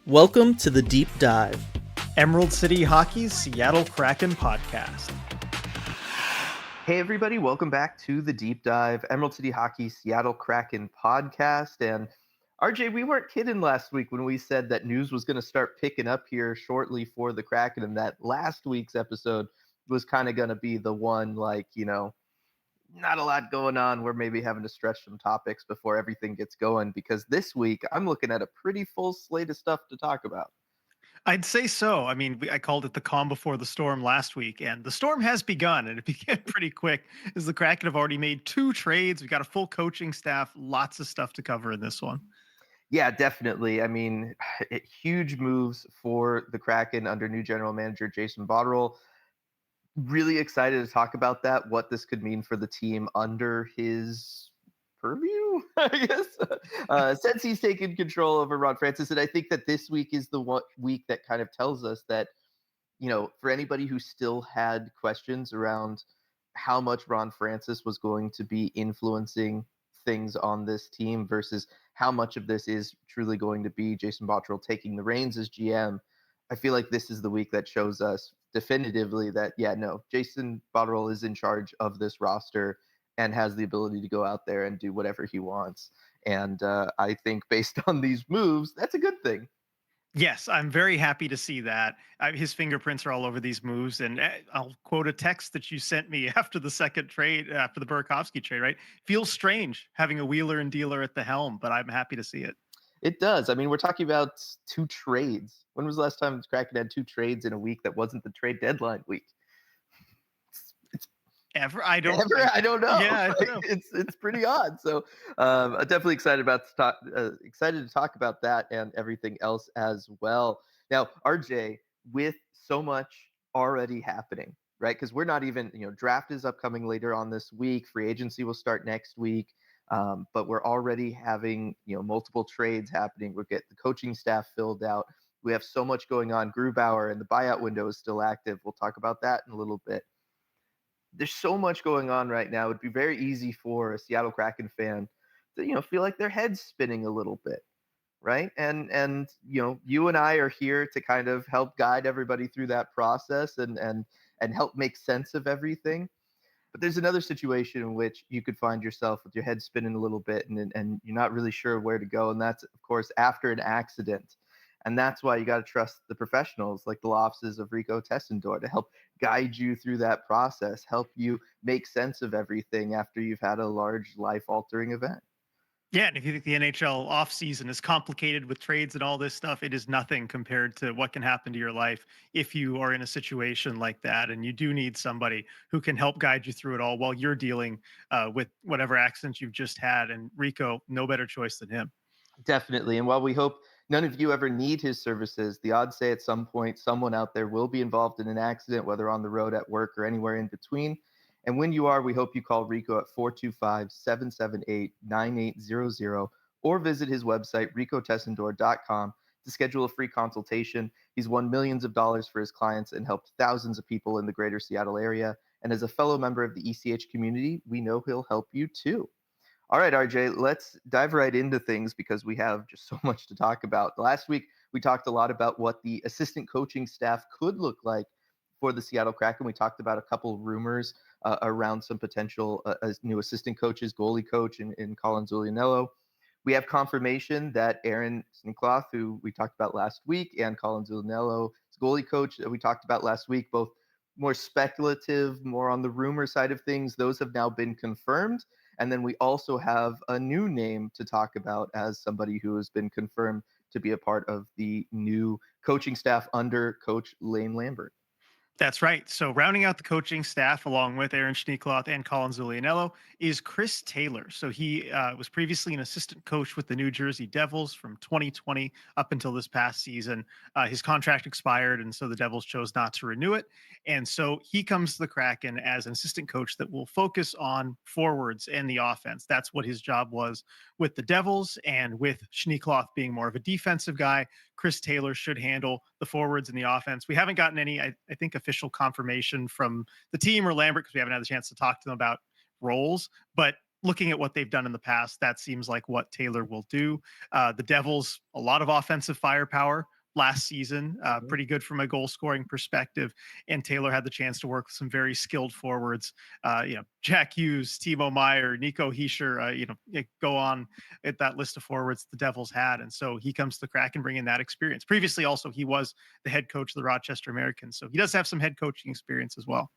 Welcome to the Deep Dive, Emerald City Hockey's Seattle Kraken podcast. Hey everybody, welcome back to the Deep Dive, Emerald City Hockey Seattle Kraken podcast. And RJ, we weren't kidding last week when we said that news was going to start picking up here shortly for the Kraken, and that last week's episode was kind of going to be the one, not a lot going on. We're maybe having to stretch some topics before everything gets going, because this week I'm looking at a pretty full slate of stuff to talk about. I'd say so. I mean, I called it the calm before the storm last week, and the storm has begun, and it began pretty quick as the Kraken have already made 2 trades. We got a full coaching staff, lots of stuff to cover in this one. Yeah, definitely. I mean, huge moves for the Kraken under new general manager Jason Botterill. Really excited to talk about that, what this could mean for the team under his purview, I guess, since he's taken control over Ron Francis. And I think that this week is the one week that kind of tells us that, for anybody who still had questions around how much Ron Francis was going to be influencing things on this team versus how much of this is truly going to be Jason Botterill taking the reins as GM, I feel like this is the week that shows us definitively that, Jason Botterill is in charge of this roster and has the ability to go out there and do whatever he wants. And I think based on these moves, that's a good thing. Yes, I'm very happy to see that. His fingerprints are all over these moves. And I'll quote a text that you sent me after the second trade, after the Burakovsky trade, right? Feels strange having a wheeler and dealer at the helm, but I'm happy to see it. It does. I mean, we're talking about 2 trades. When was the last time the Kraken had 2 trades in a week that wasn't the trade deadline week? Ever? I don't know. Yeah, I don't know. It's pretty odd. So I'm definitely excited to talk about that and everything else as well. Now, RJ, with so much already happening, right? Because we're not even, draft is upcoming later on this week. Free agency will start next week. But we're already having, multiple trades happening. We'll get the coaching staff filled out. We have so much going on. Grubauer and the buyout window is still active. We'll talk about that in a little bit. There's so much going on right now. It'd be very easy for a Seattle Kraken fan to, feel like their head's spinning a little bit, right? And you and I are here to kind of help guide everybody through that process and help make sense of everything. But there's another situation in which you could find yourself with your head spinning a little bit and you're not really sure where to go. And that's, of course, after an accident. And that's why you got to trust the professionals like the law offices of Rico Tessendor to help guide you through that process, help you make sense of everything after you've had a large life-altering event. Yeah, and if you think the NHL offseason is complicated with trades and all this stuff, it is nothing compared to what can happen to your life if you are in a situation like that. And you do need somebody who can help guide you through it all while you're dealing with whatever accident you've just had. And Rico, no better choice than him. Definitely. And while we hope none of you ever need his services, the odds say at some point someone out there will be involved in an accident, whether on the road, at work, or anywhere in between. And when you are, we hope you call Rico at 425-778-9800 or visit his website, ricotessendor.com, to schedule a free consultation. He's won millions of dollars for his clients and helped thousands of people in the greater Seattle area. And as a fellow member of the ECH community, we know he'll help you too. All right, RJ, let's dive right into things because we have just so much to talk about. Last week, we talked a lot about what the assistant coaching staff could look like for the Seattle Kraken. We talked about a couple rumors around some potential new assistant coaches, goalie coach in Colin Zulianello. We have confirmation that Aaron Sneekloth, who we talked about last week, and Colin Zulianello, goalie coach that we talked about last week, both more speculative, more on the rumor side of things. Those have now been confirmed. And then we also have a new name to talk about as somebody who has been confirmed to be a part of the new coaching staff under Coach Lane Lambert. That's right. So rounding out the coaching staff along with Aaron Schneekloth and Colin Zulianello is Chris Taylor. So he was previously an assistant coach with the New Jersey Devils from 2020 up until this past season. His contract expired, and so the Devils chose not to renew it. And so he comes to the Kraken as an assistant coach that will focus on forwards and the offense. That's what his job was with the Devils, and with Schneekloth being more of a defensive guy, Chris Taylor should handle the forwards and the offense. We haven't gotten any, I think, official confirmation from the team or Lambert because we haven't had the chance to talk to them about roles. But looking at what they've done in the past, that seems like what Taylor will do. The Devils, a lot of offensive firepower last season, Mhm. pretty good from a goal scoring perspective. And Taylor had the chance to work with some very skilled forwards, Jack Hughes, Timo Meyer, Nico Heischer, go on at that list of forwards the Devils had. And so he comes to the Kraken bringing that experience. Previously, also, he was the head coach of the Rochester Americans. So he does have some head coaching experience as well.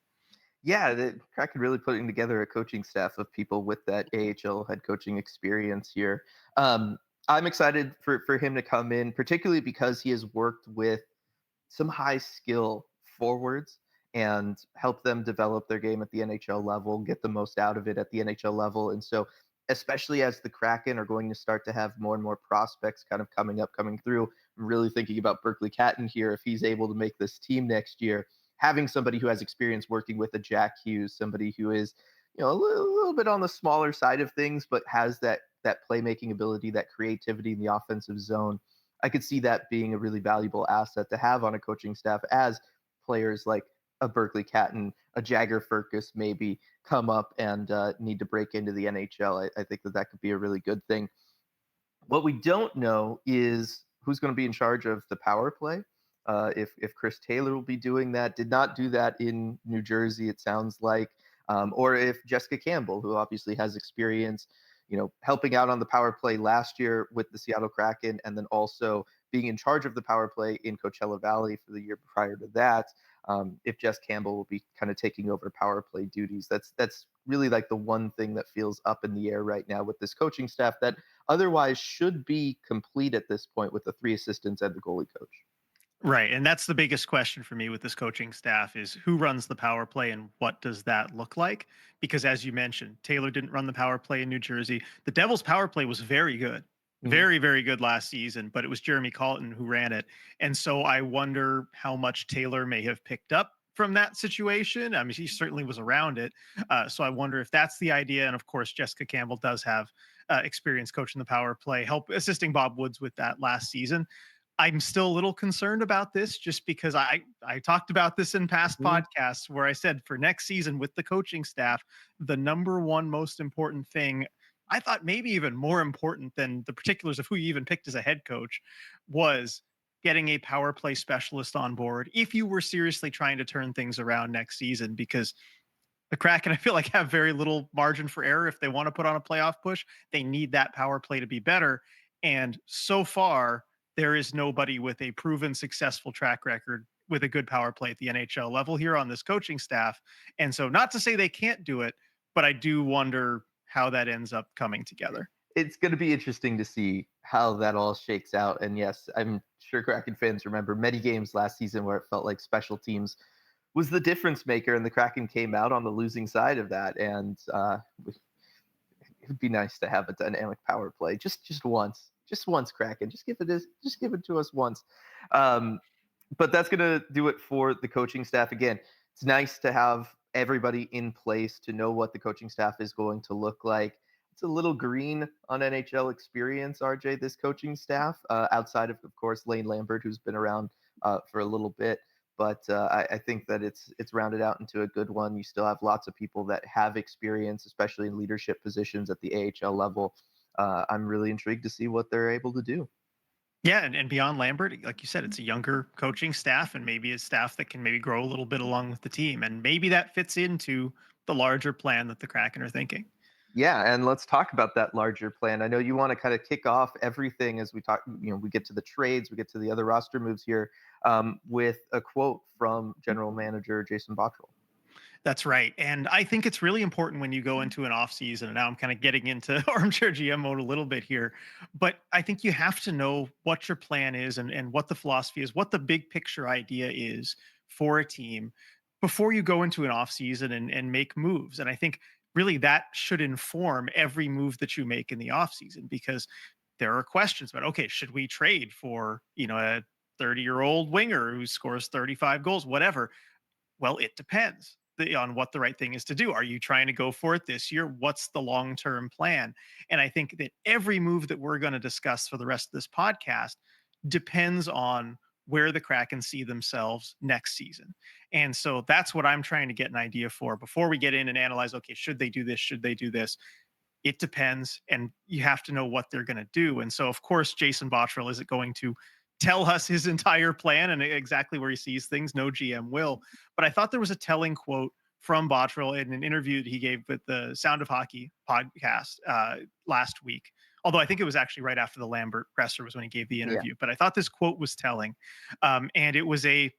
Yeah, the Kraken really putting together a coaching staff of people with that AHL head coaching experience here. Um, I'm excited for him to come in, particularly because he has worked with some high skill forwards and help them develop their game at the NHL level, get the most out of it at the NHL level. And so, especially as the Kraken are going to start to have more and more prospects kind of coming through, I'm really thinking about Berkeley Catton here. If he's able to make this team next year, having somebody who has experience working with a Jack Hughes, somebody who is, a little bit on the smaller side of things, but has that playmaking ability, that creativity in the offensive zone. I could see that being a really valuable asset to have on a coaching staff as players like a Berkeley Catton, a Jagger Furcus maybe come up and need to break into the NHL. I think that could be a really good thing. What we don't know is who's going to be in charge of the power play. If Chris Taylor will be doing that, did not do that in New Jersey, it sounds like, or if Jessica Campbell, who obviously has experience, helping out on the power play last year with the Seattle Kraken, and then also being in charge of the power play in Coachella Valley for the year prior to that. If Jess Campbell will be kind of taking over power play duties, that's really like the one thing that feels up in the air right now with this coaching staff that otherwise should be complete at this point with the three assistants and the goalie coach. Right. And that's the biggest question for me with this coaching staff is who runs the power play and what does that look like? Because as you mentioned, Taylor didn't run the power play in New Jersey. The Devils power play was very good. Mhm. Very, very good last season, but it was Jeremy Colton who ran it. And so I wonder how much Taylor may have picked up from that situation. I mean, he certainly was around it. So I wonder if that's the idea. And of course, Jessica Campbell does have experience coaching the power play, help assisting Bob Woods with that last season. I'm still a little concerned about this just because I talked about this in past Mhm. podcasts where I said for next season with the coaching staff, the number one most important thing, I thought maybe even more important than the particulars of who you even picked as a head coach, was getting a power play specialist on board if you were seriously trying to turn things around next season, because the Kraken, I feel like, have very little margin for error. If they want to put on a playoff push, they need that power play to be better. And so far, there is nobody with a proven successful track record with a good power play at the NHL level here on this coaching staff. And so, not to say they can't do it, but I do wonder how that ends up coming together. It's going to be interesting to see how that all shakes out. And yes, I'm sure Kraken fans remember many games last season where it felt like special teams was the difference maker, and the Kraken came out on the losing side of that. And it would be nice to have a dynamic power play just once, Kraken. Just give it to us once. Um, but that's going to do it for the coaching staff. Again, it's nice to have everybody in place to know what the coaching staff is going to look like. It's a little green on NHL experience, RJ, this coaching staff, outside of course, Lane Lambert, who's been around for a little bit. But I think that it's rounded out into a good one. You still have lots of people that have experience, especially in leadership positions at the AHL level. I'm really intrigued to see what they're able to do. Yeah, and beyond Lambert, like you said, it's a younger coaching staff and maybe a staff that can maybe grow a little bit along with the team. And maybe that fits into the larger plan that the Kraken are thinking. Yeah, and let's talk about that larger plan. I know you want to kind of kick off everything as we talk. We get to the trades, we get to the other roster moves here, with a quote from General Manager Jason Botterill. That's right. And I think it's really important when you go into an off season. And now I'm kind of getting into armchair GM mode a little bit here. But I think you have to know what your plan is and what the philosophy is, what the big picture idea is for a team before you go into an off season and make moves. And I think really that should inform every move that you make in the off season, because there are questions about, okay, should we trade for, a 30-year-old winger who scores 35 goals, whatever? Well, it depends on what the right thing is to do. Are you trying to go for it this year? What's the long term plan? And I think that every move that we're going to discuss for the rest of this podcast depends on where the Kraken see themselves next season. And so that's what I'm trying to get an idea for before we get in and analyze, okay, should they do this? Should they do this? It depends. And you have to know what they're going to do. And so, of course, Jason Botterill isn't going to tell us his entire plan and exactly where he sees things. No GM will. But I thought there was a telling quote from Bottrell in an interview that he gave with the Sound of Hockey podcast last week. Although I think it was actually right after the Lambert presser was when he gave the Yeah. interview. But I thought this quote was telling. And it was a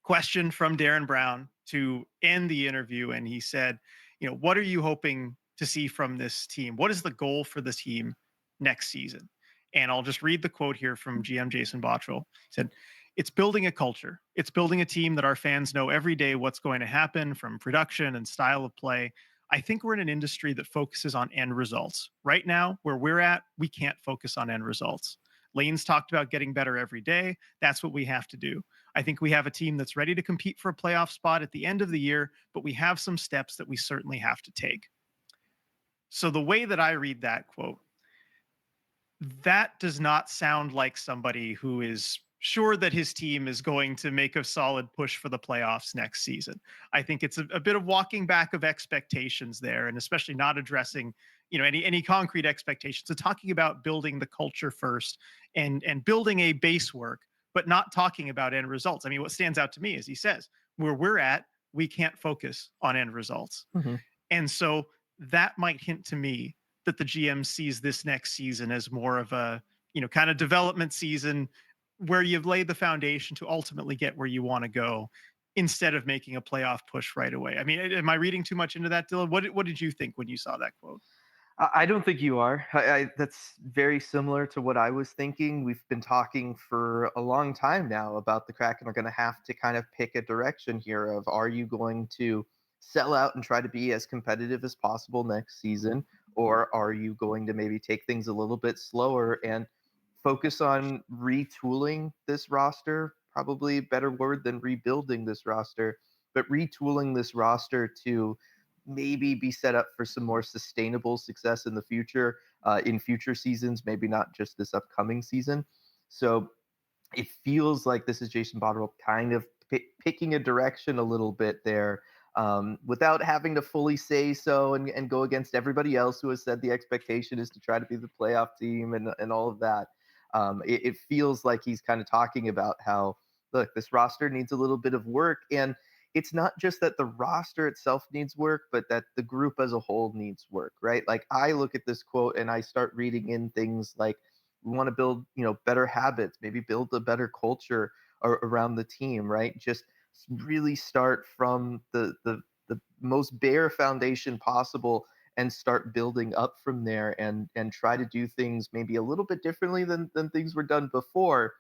question from Darren Brown to end the interview. And he said, what are you hoping to see from this team? What is the goal for the team next season? And I'll just read the quote here from GM Jason Bottrell. He said, "It's building a culture. It's building a team that our fans know every day what's going to happen from production and style of play. I think we're in an industry that focuses on end results. Right now, where we're at, we can't focus on end results. Lane's talked about getting better every day. That's what we have to do. I think we have a team that's ready to compete for a playoff spot at the end of the year, but we have some steps that we certainly have to take." So the way that I read that quote, that does not sound like somebody who is sure that his team is going to make a solid push for the playoffs next season. I think it's a bit of walking back of expectations there, and especially not addressing, any concrete expectations. So talking about building the culture first and building a base work, but not talking about end results. I mean, what stands out to me is he says, where we're at, we can't focus on end results. Mm-hmm. And so that might hint to me that the GM sees this next season as more of a, kind of development season where you've laid the foundation to ultimately get where you want to go instead of making a playoff push right away. I mean, am I reading too much into that, Dylan? What did you think when you saw that quote? I don't think you are. That's very similar to what I was thinking. We've been talking for a long time now about the Kraken are going to have to kind of pick a direction here of, are you going to sell out and try to be as competitive as possible next season, or are you going to maybe take things a little bit slower and focus on retooling this roster? Probably a better word than rebuilding this roster, but retooling this roster to maybe be set up for some more sustainable success in the future, in future seasons, maybe not just this upcoming season. So it feels like this is Jason Botterill kind of picking a direction a little bit there, without having to fully say so and go against everybody else who has said the expectation is to try to be the playoff team and all of that. It feels like he's kind of talking about how, look, this roster needs a little bit of work, and it's not just that the roster itself needs work, but that the group as a whole needs work, right? Like, I look at this quote and I start reading in things like, we want to build, better habits, maybe build a better culture around the team, right? Just really start from the most bare foundation possible and start building up from there, and try to do things maybe a little bit differently than things were done before,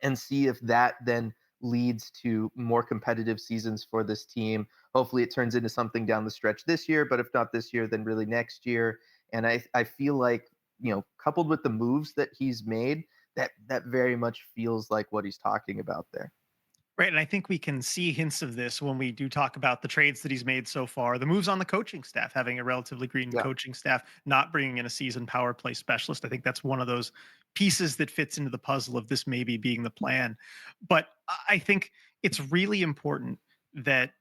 and see if that then leads to more competitive seasons for this team. Hopefully it turns into something down the stretch this year, but if not this year, then really next year. And I feel like, coupled with the moves that he's made, that very much feels like what he's talking about there. Right. And I think we can see hints of this when we do talk about the trades that he's made so far, the moves on the coaching staff, having a relatively green Yeah. coaching staff, not bringing in a seasoned power play specialist. I think that's one of those pieces that fits into the puzzle of this maybe being the plan. But I think it's really important that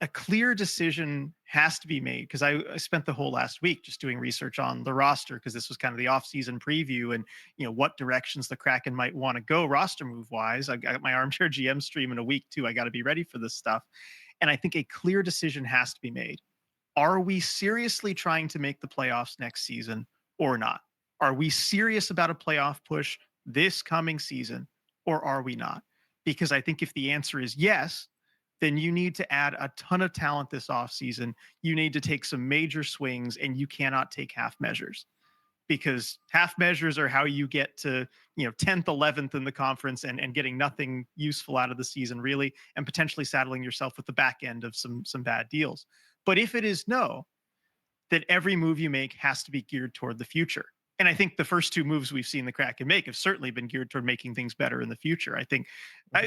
a clear decision has to be made, because I spent the whole last week just doing research on the roster, because this was kind of the offseason preview and what directions the Kraken might want to go roster move wise. I got my armchair GM stream in a week too. I got to be ready for this stuff. And I think a clear decision has to be made. Are we seriously trying to make the playoffs next season or not? Are we serious about a playoff push this coming season or are we not? Because I think if the answer is yes, then you need to add a ton of talent this offseason. You need to take some major swings, and you cannot take half measures, because half measures are how you get to 10th 11th in the conference and getting nothing useful out of the season really, and potentially saddling yourself with the back end of some bad deals. But if it is no, that every move you make has to be geared toward the future. And I think the first two moves we've seen the Kraken make have certainly been geared toward making things better in the future. I think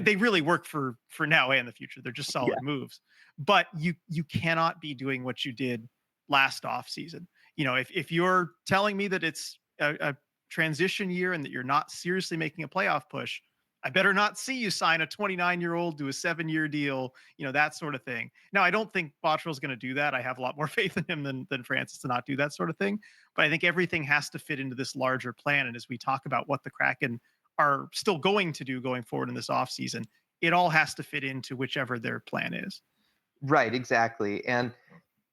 they really work for now and the future. They're just solid moves. But you cannot be doing what you did last offseason. If you're telling me that it's a transition year and that you're not seriously making a playoff push, I better not see you sign a 29-year-old to a 7-year deal, that sort of thing. Now, I don't think Bottrell's going to do that. I have a lot more faith in him than Francis to not do that sort of thing. But I think everything has to fit into this larger plan. And as we talk about what the Kraken are still going to do going forward in this offseason. It all has to fit into whichever their plan is. Right, exactly. And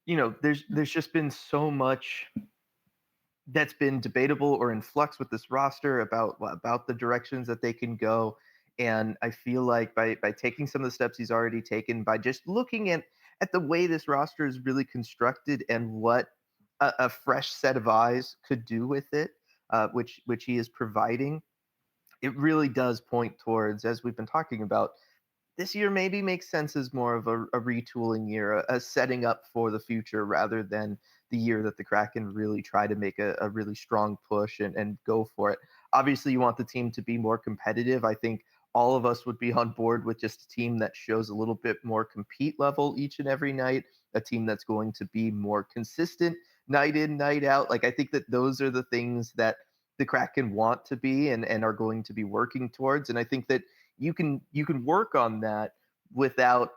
there's just been so much that's been debatable or in flux with this roster about the directions that they can go. And I feel like by taking some of the steps he's already taken, by just looking at the way this roster is really constructed and what a fresh set of eyes could do with it, which he is providing, it really does point towards, as we've been talking about, this year maybe makes sense as more of a retooling year, a setting up for the future rather than the year that the Kraken really try to make a really strong push and go for it. Obviously, you want the team to be more competitive. I think all of us would be on board with just a team that shows a little bit more compete level each and every night, a team that's going to be more consistent night in, night out. Like, I think that those are the things that the Kraken want to be and are going to be working towards. And I think that you can work on that without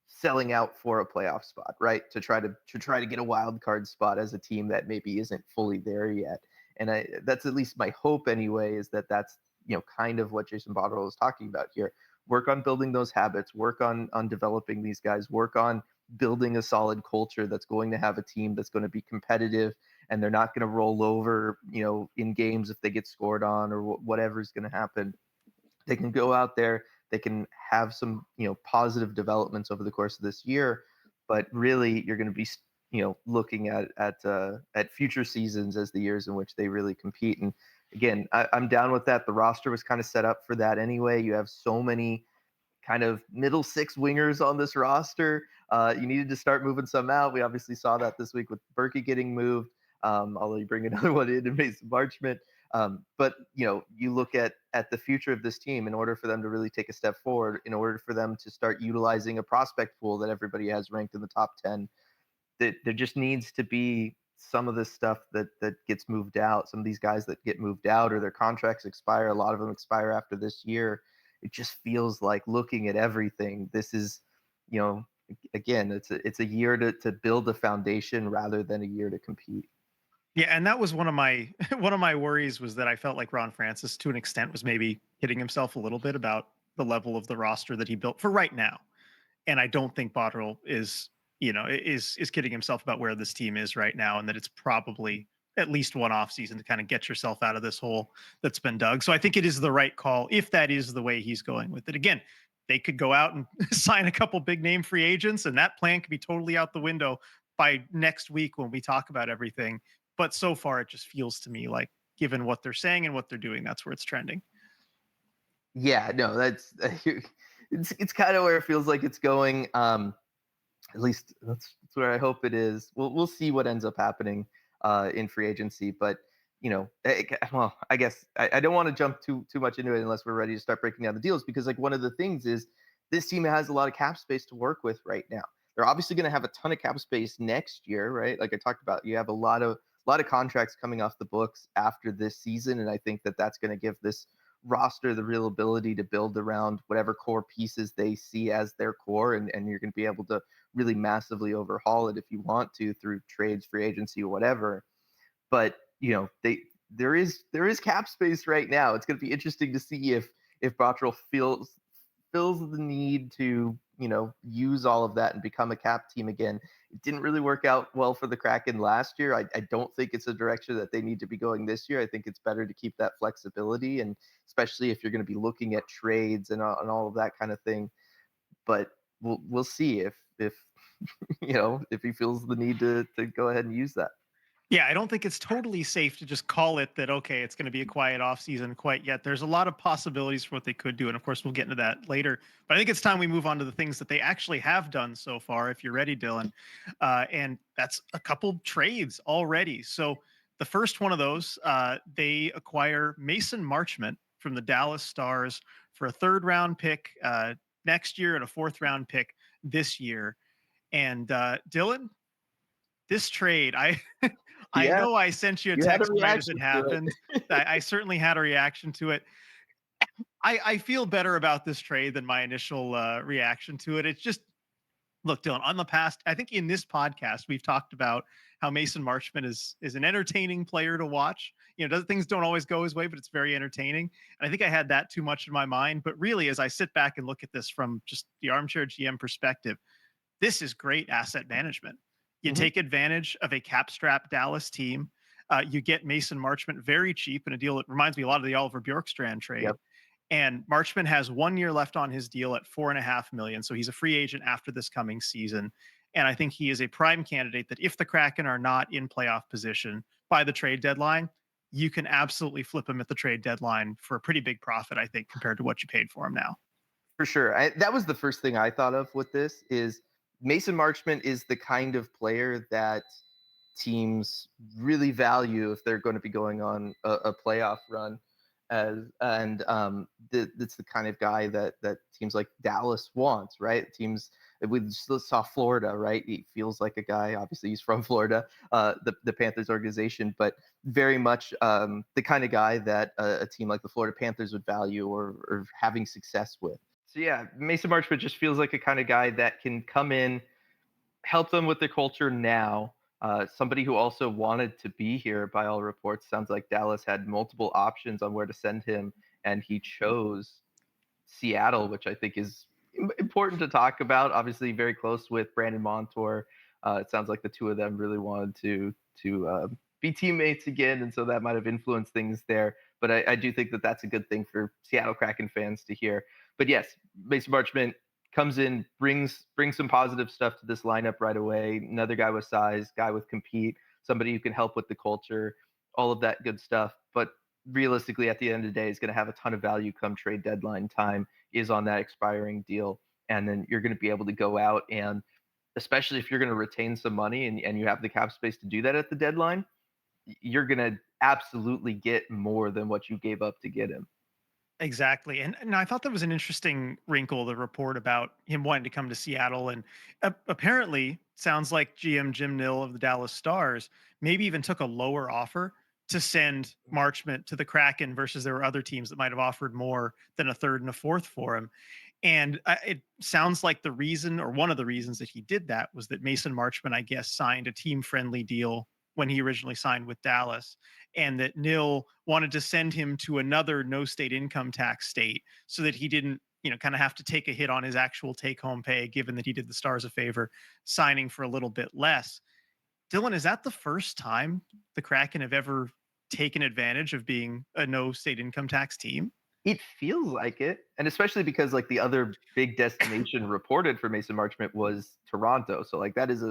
selling out for a playoff spot, right? To try to get a wild card spot as a team that maybe isn't fully there yet. And that's at least my hope anyway, is that that's kind of what Jason Botterill is talking about here. Work on building those habits, work on developing these guys, work on building a solid culture that's going to have a team that's going to be competitive, and they're not going to roll over, in games if they get scored on or whatever is going to happen. They can go out there, they can have some positive developments over the course of this year, but really you're going to be looking at future seasons as the years in which they really compete. And again, I'm down with that. The roster was kind of set up for that anyway. You have so many kind of middle six wingers on this roster. You needed to start moving some out. We obviously saw that this week with Berkey getting moved. Although you bring another one in and Mason Marchment. But you look at the future of this team. In order for them to really take a step forward, in order for them to start utilizing a prospect pool that everybody has ranked in the top 10, there just needs to be some of this stuff that gets moved out. Some of these guys that get moved out or their contracts expire. A lot of them expire after this year. It just feels like, looking at everything, this is, again, it's a year to build a foundation rather than a year to compete. Yeah, and that was one of my one of my worries, was that I felt like Ron Francis, to an extent, was maybe hitting himself a little bit about the level of the roster that he built for right now. And I don't think Botterill is kidding himself about where this team is right now, and that it's probably at least one off season to kind of get yourself out of this hole that's been dug. So I think it is the right call if that is the way he's going with it. Again, they could go out and sign a couple big name free agents, and that plan could be totally out the window by next week when we talk about everything. But so far, it just feels to me like, given what they're saying and what they're doing, that's where it's trending. Yeah, no, that's it's kind of where it feels like it's going. At least that's where I hope it is. We'll see what ends up happening in free agency, but well, I guess I don't want to jump too much into it unless we're ready to start breaking down the deals, because like one of the things is this team has a lot of cap space to work with right now. They're obviously going to have a ton of cap space next year, right? Like I talked about, you have a lot of contracts coming off the books after this season, and I think that that's going to give this roster the real ability to build around whatever core pieces they see as their core, and you're going to be able to really massively overhaul it if you want to, through trades, free agency, or whatever. But there is cap space right now. It's going to be interesting to see if Botterill feels the need to use all of that and become a cap team again. It didn't really work out well for the Kraken last year. I don't think it's a direction that they need to be going this year. I think it's better to keep that flexibility, and especially if you're going to be looking at trades and all of that kind of thing. But we'll see if if he feels the need to go ahead and use that. Yeah, I don't think it's totally safe to just call it that, okay, it's going to be a quiet offseason quite yet. There's a lot of possibilities for what they could do. And of course, we'll get into that later. But I think it's time we move on to the things that they actually have done so far, if you're ready, Dylan. And that's a couple trades already. So the first one of those, they acquire Mason Marchment from the Dallas Stars for a third-round pick next year and a fourth-round pick this year. And Dylan, this trade, I Yeah, know I sent you a you had a text right as reaction it to happened. it. I certainly had a reaction to it. I feel better about this trade than my initial reaction to it. It's just, Look, Dylan, on the past, I think in this podcast, we've talked about how Mason Marchment is an entertaining player to watch. Things don't always go his way, but it's very entertaining. And I think I had that too much in my mind. But really, as I sit back and look at this from just the armchair GM perspective, this is great asset management. You Mhm. take advantage of a cap strap Dallas team. You get Mason Marchment very cheap in a deal that reminds me a lot of the Oliver Bjorkstrand trade. Yep. And Marchman has 1 year left on his deal at 4.5 million. So he's a free agent after this coming season. And I think he is a prime candidate that if the Kraken are not in playoff position by the trade deadline, you can absolutely flip him at the trade deadline for a pretty big profit, I think, compared to what you paid for him now. For sure. That was the first thing I thought of with this is Mason Marchment is the kind of player that teams really value if they're going to be going on a playoff run. That's the kind of guy that teams like Dallas wants, right? Teams we just saw Florida, right? He feels like a guy. Obviously, he's from Florida, the Panthers organization, but very much the kind of guy that a team like the Florida Panthers would value or having success with. So yeah, Mason Marchment just feels like a kind of guy that can come in, help them with their culture now. Somebody who also wanted to be here, by all reports. Sounds like Dallas had multiple options on where to send him, and he chose Seattle, which I think is important to talk about. Obviously, very close with Brandon Montour. It sounds like the two of them really wanted to be teammates again, and so that might have influenced things there. But I do think that that's a good thing for Seattle Kraken fans to hear. But yes, Mason Marchment comes in, brings some positive stuff to this lineup right away. Another guy with size, guy with compete, somebody who can help with the culture, all of that good stuff. But realistically, at the end of the day, is going to have a ton of value come trade deadline time, is on that expiring deal. And then you're going to be able to go out and, especially if you're going to retain some money and you have the cap space to do that at the deadline, you're going to absolutely get more than what you gave up to get him. Exactly. And I thought that was an interesting wrinkle, the report about him wanting to come to Seattle. And apparently, sounds like GM Jim Nill of the Dallas Stars maybe even took a lower offer to send Marchment to the Kraken versus there were other teams that might have offered more than a third and a fourth for him. And it sounds like the reason, or one of the reasons that he did that, was that Mason Marchment, I guess, signed a team friendly deal when he originally signed with Dallas, and that Nil wanted to send him to another no state income tax state so that he didn't, kind of have to take a hit on his actual take home pay, given that he did the Stars a favor signing for a little bit less. Dylan, is that the first time the Kraken have ever taken advantage of being a no state income tax team? It feels like it, and especially because like the other big destination reported for Mason Marchment was Toronto. So like that is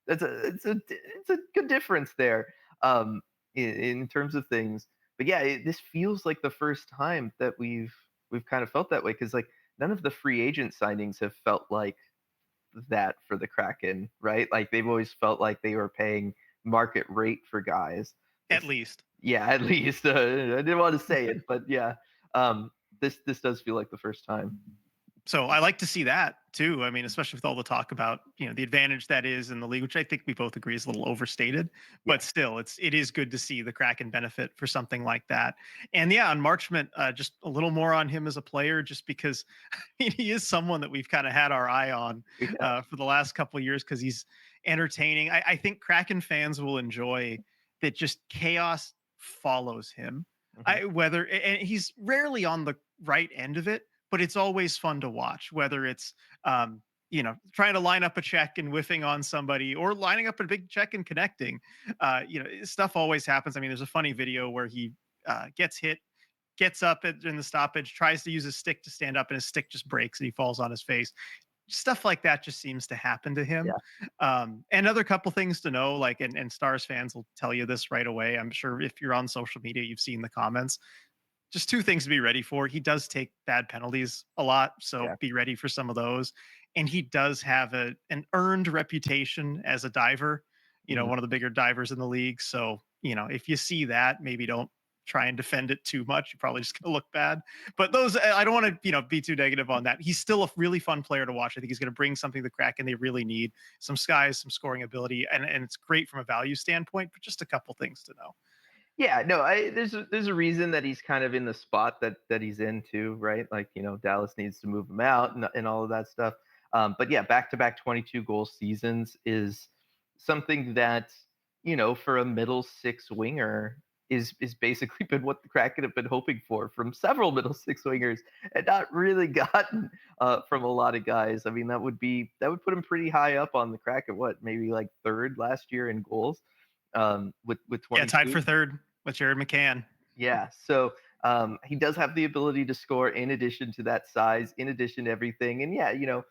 it's a good difference there in terms of things. But yeah, this feels like the first time that we've kind of felt that way because like none of the free agent signings have felt like that for the Kraken, right? Like they've always felt like they were paying market rate for guys. At least. Yeah, at least I didn't want to say it, but yeah, this does feel like the first time. So I like to see that too. I mean, especially with all the talk about the advantage that is in the league, which I think we both agree is a little overstated, Yeah. but still, it is good to see the Kraken benefit for something like that. And yeah, on Marchment, just a little more on him as a player, just because he is someone that we've kind of had our eye on Yeah. for the last couple of years because he's entertaining. I think Kraken fans will enjoy that. Just chaos follows him. Mhm. Whether and he's rarely on the right end of it, but it's always fun to watch, whether it's trying to line up a check and whiffing on somebody or lining up a big check and connecting. Stuff always happens. I mean, there's a funny video where he gets hit, gets up in the stoppage, tries to use his stick to stand up, and his stick just breaks and he falls on his face. Stuff like that just seems to happen to him. Yeah. And other couple things to know, like, and Stars fans will tell you this right away. I'm sure if you're on social media, you've seen the comments. Just two things to be ready for. He does take bad penalties a lot, so Yeah. be ready for some of those. And he does have an earned reputation as a diver, Mhm. one of the bigger divers in the league. So, if you see that, maybe don't try and defend it too much. You're probably just going to look bad. But those, I don't want to, be too negative on that. He's still a really fun player to watch. I think he's going to bring something to the Kraken they really need: some skies, some scoring ability, and it's great from a value standpoint. But just a couple things to know. Yeah, no, there's a reason that he's kind of in the spot that he's in too, right? Like, Dallas needs to move him out and all of that stuff. But yeah, back-to-back 22 goal seasons is something that, for a middle six winger is basically been what the Kraken have been hoping for from several middle six wingers and not really gotten from a lot of guys. I mean, that would put him pretty high up on the Kraken. What, maybe like third last year in goals, with Yeah, tied 22. for third with Jared McCann. Yeah, so he does have the ability to score in addition to that size, in addition to everything. And yeah,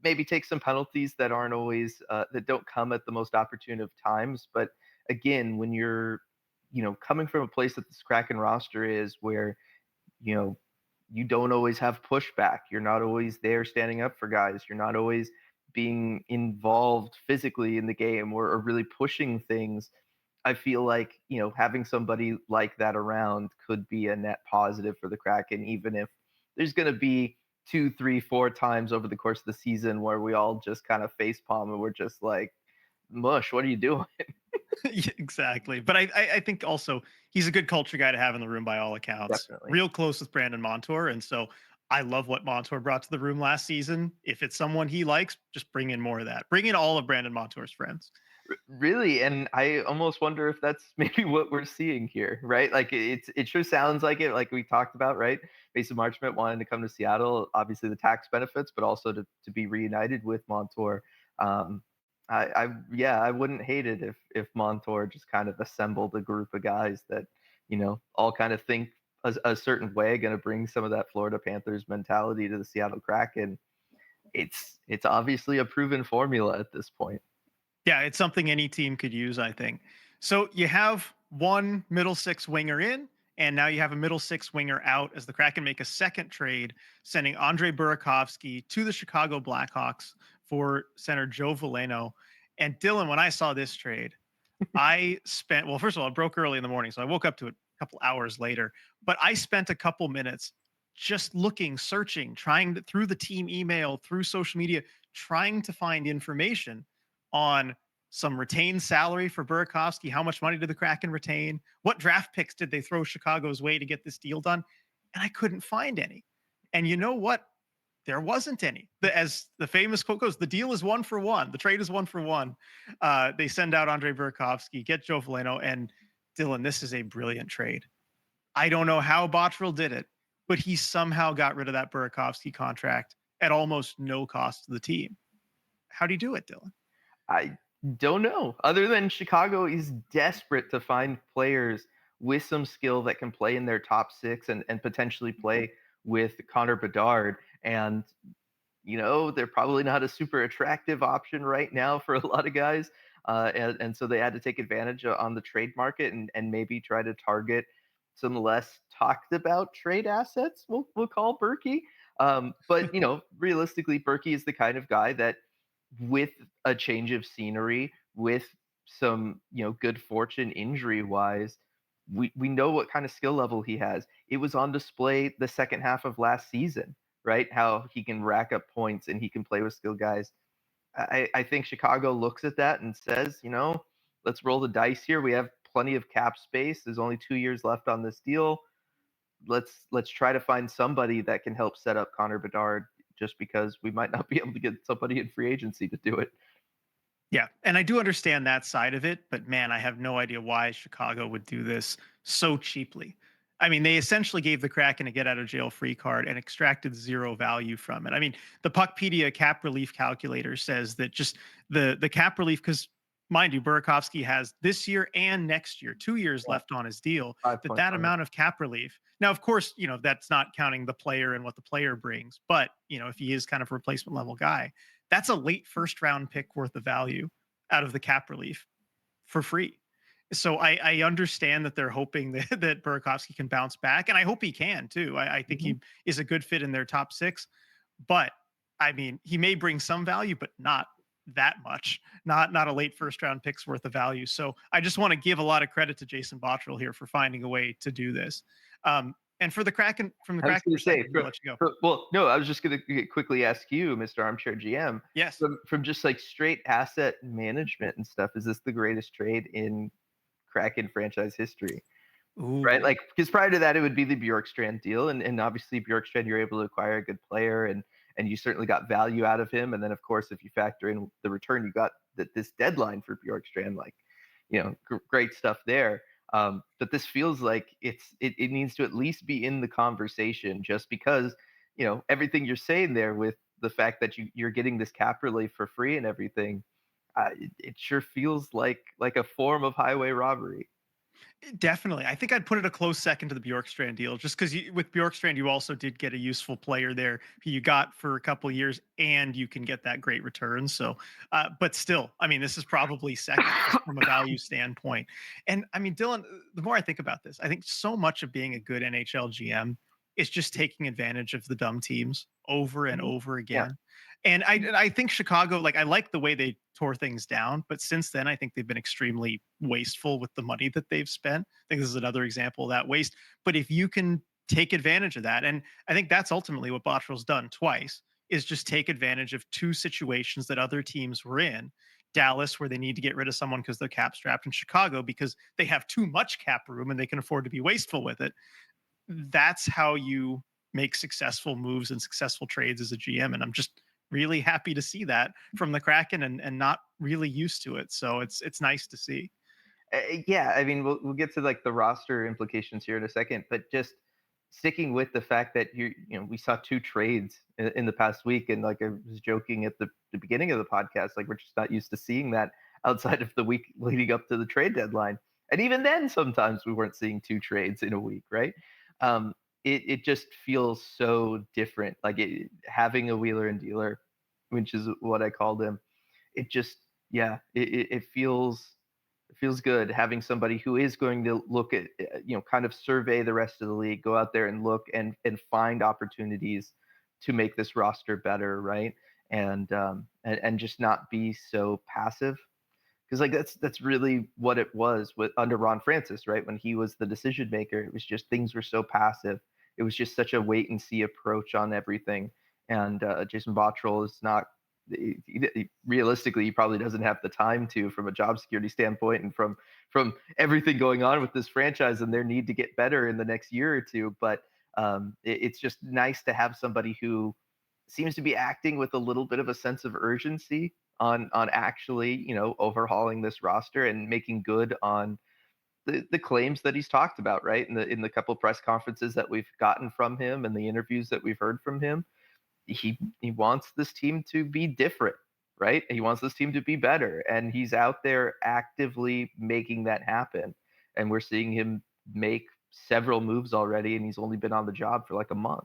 maybe take some penalties that aren't always that don't come at the most opportune of times. But again, when you're coming from a place that this Kraken roster is where you know you don't always have pushback, you're not always there standing up for guys, you're not always being involved physically in the game or really pushing things. I feel like, having somebody like that around could be a net positive for the Kraken, even if there's going to be two, three, four times over the course of the season where we all just kind of face palm and we're just like, mush, what are you doing? Yeah, exactly. But I think also he's a good culture guy to have in the room by all accounts. Definitely. Real close with Brandon Montour. And so I love what Montour brought to the room last season. If it's someone he likes, just bring in more of that. Bring in all of Brandon Montour's friends. Really, and I almost wonder if that's maybe what we're seeing here, right? Like it sure sounds like it, like we talked about, right? Mason Marchment wanting to come to Seattle, obviously the tax benefits, but also to be reunited with Montour. Um, yeah, I wouldn't hate it if Montour just kind of assembled a group of guys that all kind of think a certain way, going to bring some of that Florida Panthers mentality to the Seattle Kraken. It's obviously a proven formula at this point. Yeah, it's something any team could use, I think. So you have one middle six winger in, and now you have a middle six winger out as the Kraken make a second trade, sending Andre Burakovsky to the Chicago Blackhawks for center Joe Veleno. And Dylan, when I saw this trade, well, first of all, it broke early in the morning. So I woke up to it a couple hours later, but I spent a couple minutes just looking, searching, through the team email, through social media, trying to find information on some retained salary for Burakovsky. How much money did the Kraken retain? What draft picks did they throw Chicago's way to get this deal done? And I couldn't find any. And you know what? There wasn't any. As the famous quote goes, the deal is one for one. The trade is one for one. They send out Andre Burakovsky, get Joe Veleno, and Dylan, this is a brilliant trade. I don't know how Bottrill did it, but he somehow got rid of that Burakovsky contract at almost no cost to the team. How do you do it, Dylan? I don't know. Other than Chicago is desperate to find players with some skill that can play in their top six and potentially play with Connor Bedard. And, they're probably not a super attractive option right now for a lot of guys. And so they had to take advantage on the trade market and maybe try to target some less talked about trade assets, we'll call Berkey. But, realistically, Berkey is the kind of guy that with a change of scenery, with some good fortune injury wise, we know what kind of skill level he has. It was on display the second half of last season, right? How he can rack up points and he can play with skilled guys. I think Chicago looks at that and says, let's roll the dice here. We have plenty of cap space. There's only 2 years left on this deal. Let's try to find somebody that can help set up Connor Bedard, just because we might not be able to get somebody in free agency to do it. Yeah, and I do understand that side of it, but man, I have no idea why Chicago would do this so cheaply. I mean, they essentially gave the Kraken a get out of jail free card and extracted zero value from it. I mean, the Puckpedia cap relief calculator says that just the cap relief, because mind you, Burakovsky has this year and next year, 2 years Yeah. left on his deal, that 5.5. amount of cap relief. Now, of course, that's not counting the player and what the player brings, but if he is kind of a replacement level guy, that's a late first round pick worth of value out of the cap relief for free. So I understand that they're hoping that Burakovsky can bounce back, and I hope he can too. I think he is a good fit in their top six, but I mean, he may bring some value, but not that much. Not a late first round pick's worth of value. So I just want to give a lot of credit to Jason Bottrill here for finding a way to do this. And for the Kraken, from the I was Kraken going to say, perspective, I'll let you go. well, no, I was just going to quickly ask you, Mr. Armchair GM, Yes. from just like straight asset management and stuff, is this the greatest trade in Kraken franchise history? Right? Ooh. Like, because prior to that, it would be the Bjorkstrand deal, and obviously Bjorkstrand, you're able to acquire a good player, and and you certainly got value out of him. And then, of course, if you factor in the return you got this deadline for Bjorkstrand, like, great stuff there. But this feels like it needs to at least be in the conversation, just because everything you're saying there with the fact that you're getting this cap relief for free and everything. It sure feels like a form of highway robbery. Definitely. I think I'd put it a close second to the Bjorkstrand deal, just because with Bjorkstrand, you also did get a useful player there who you got for a couple years, and you can get that great return. So, but still, I mean, this is probably second just from a value standpoint. And I mean, Dylan, the more I think about this, I think so much of being a good NHL GM is just taking advantage of the dumb teams over and Mhm. over Yeah. again. And I think Chicago, like I like the way they tore things down, but since then I think they've been extremely wasteful with the money that they've spent. I think this is another example of that waste. But if you can take advantage of that, and I think that's ultimately what Bottrell's done twice, is just take advantage of two situations that other teams were in. Dallas, where they need to get rid of someone because they're cap strapped, and Chicago because they have too much cap room and they can afford to be wasteful with it. That's how you make successful moves and successful trades as a GM. And I'm just really happy to see that from the Kraken, and not really used to it. So it's nice to see. Yeah, I mean, we'll get to like the roster implications here in a second, but just sticking with the fact that we saw two trades in the past week, and like I was joking at the beginning of the podcast, like we're just not used to seeing that outside of the week leading up to the trade deadline, and even then, sometimes we weren't seeing two trades in a week, right? It just feels so different, like having a wheeler and dealer, which is what I called him. It just, yeah, it feels good having somebody who is going to look at, kind of survey the rest of the league, go out there and look and find opportunities to make this roster better, right? And just not be so passive, because like that's really what it was with under Ron Francis, right? When he was the decision maker, it was just things were so passive. It was just such a wait and see approach on everything. And Jason Botterill is not, realistically, he probably doesn't have the time to, from a job security standpoint, and from everything going on with this franchise and their need to get better in the next year or two. But it's just nice to have somebody who seems to be acting with a little bit of a sense of urgency on actually, overhauling this roster and making good on the claims that he's talked about, right? In the couple press conferences that we've gotten from him and the interviews that we've heard from him, he wants this team to be different, right? He wants this team to be better, and he's out there actively making that happen. And we're seeing him make several moves already, and he's only been on the job for like a month.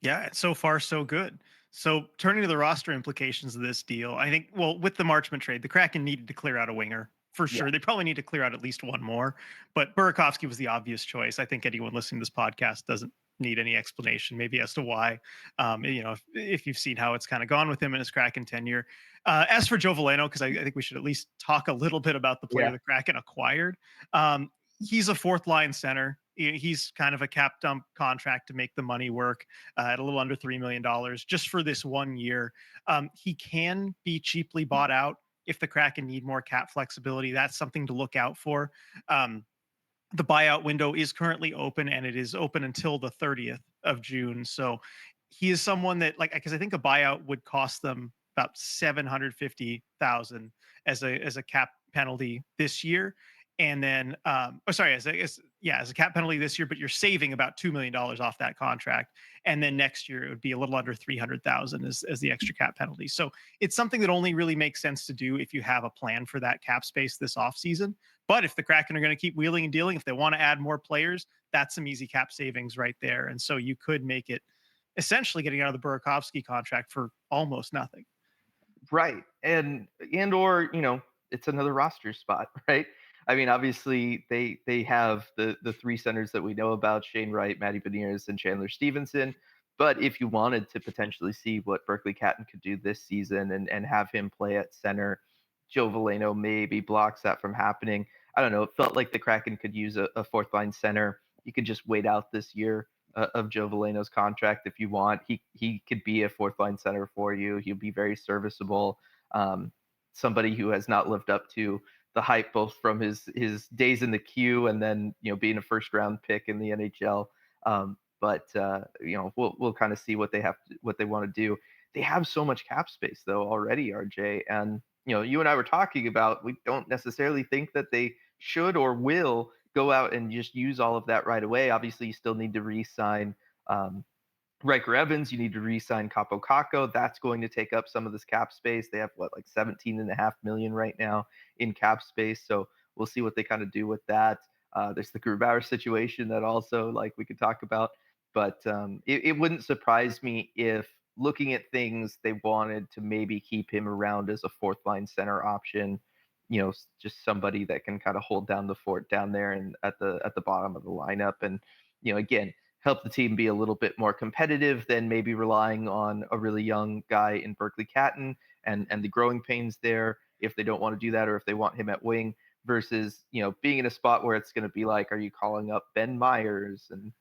Yeah, so far so good. So turning to the roster implications of this deal, I think, well, with the Marchment trade, the Kraken needed to clear out a winger for Yeah. sure. They probably need to clear out at least one more, but Burakovsky was the obvious choice. I think anyone listening to this podcast doesn't need any explanation, maybe as to why. If you've seen how it's kind of gone with him in his Kraken tenure. As for Joe Veleno, because I think we should at least talk a little bit about the player Yeah. the Kraken acquired. He's a fourth line center. He's kind of a cap dump contract to make the money work at a little under $3 million just for this 1 year. He can be cheaply bought out if the Kraken need more cap flexibility. That's something to look out for. The buyout window is currently open, and it is open until the 30th of June. So he is someone that, like, because I think a buyout would cost them about 750,000 as a cap penalty this year. And then, sorry, as a cap penalty this year, but you're saving about $2 million off that contract. And then next year it would be a little under 300,000 as the extra cap penalty. So it's something that only really makes sense to do if you have a plan for that cap space this offseason. But if the Kraken are going to keep wheeling and dealing, if they want to add more players, that's some easy cap savings right there. And so you could make it essentially getting out of the Burakovsky contract for almost nothing. Right. And or, it's another roster spot, right? I mean, obviously they have the three centers that we know about: Shane Wright, Matty Beniers, and Chandler Stevenson. But if you wanted to potentially see what Berkeley Catton could do this season and have him play at center, Joe Veleno maybe blocks that from happening. I don't know. It felt like the Kraken could use a fourth line center. You could just wait out this year of Joe Veleno's contract if you want. He could be a fourth line center for you. He'll be very serviceable. Um, Somebody who has not lived up to the hype, both from his days in the queue and then being a first round pick in the NHL. But we'll kind of see what they want to do. they have so much cap space though already, RJ. And you and I were talking about we don't necessarily think that they should or will go out and just use all of that right away. Obviously, you still need to re-sign um, Riker Evans. You need to re-sign Capo Caco. That's going to take up some of this cap space. They have what, like 17.5 million right now in cap space. So we'll see what they kind of do with that. There's the Grubauer situation that also like we could talk about, but it wouldn't surprise me if looking at things they wanted to maybe keep him around as a fourth line center option. Just somebody that can kind of hold down the fort down there and at the bottom of the lineup. And again, help the team be a little bit more competitive than maybe relying on a really young guy in Berkeley Catton and the growing pains there if they don't want to do that or if they want him at wing versus being in a spot where it's going to be like, are you calling up Ben Myers and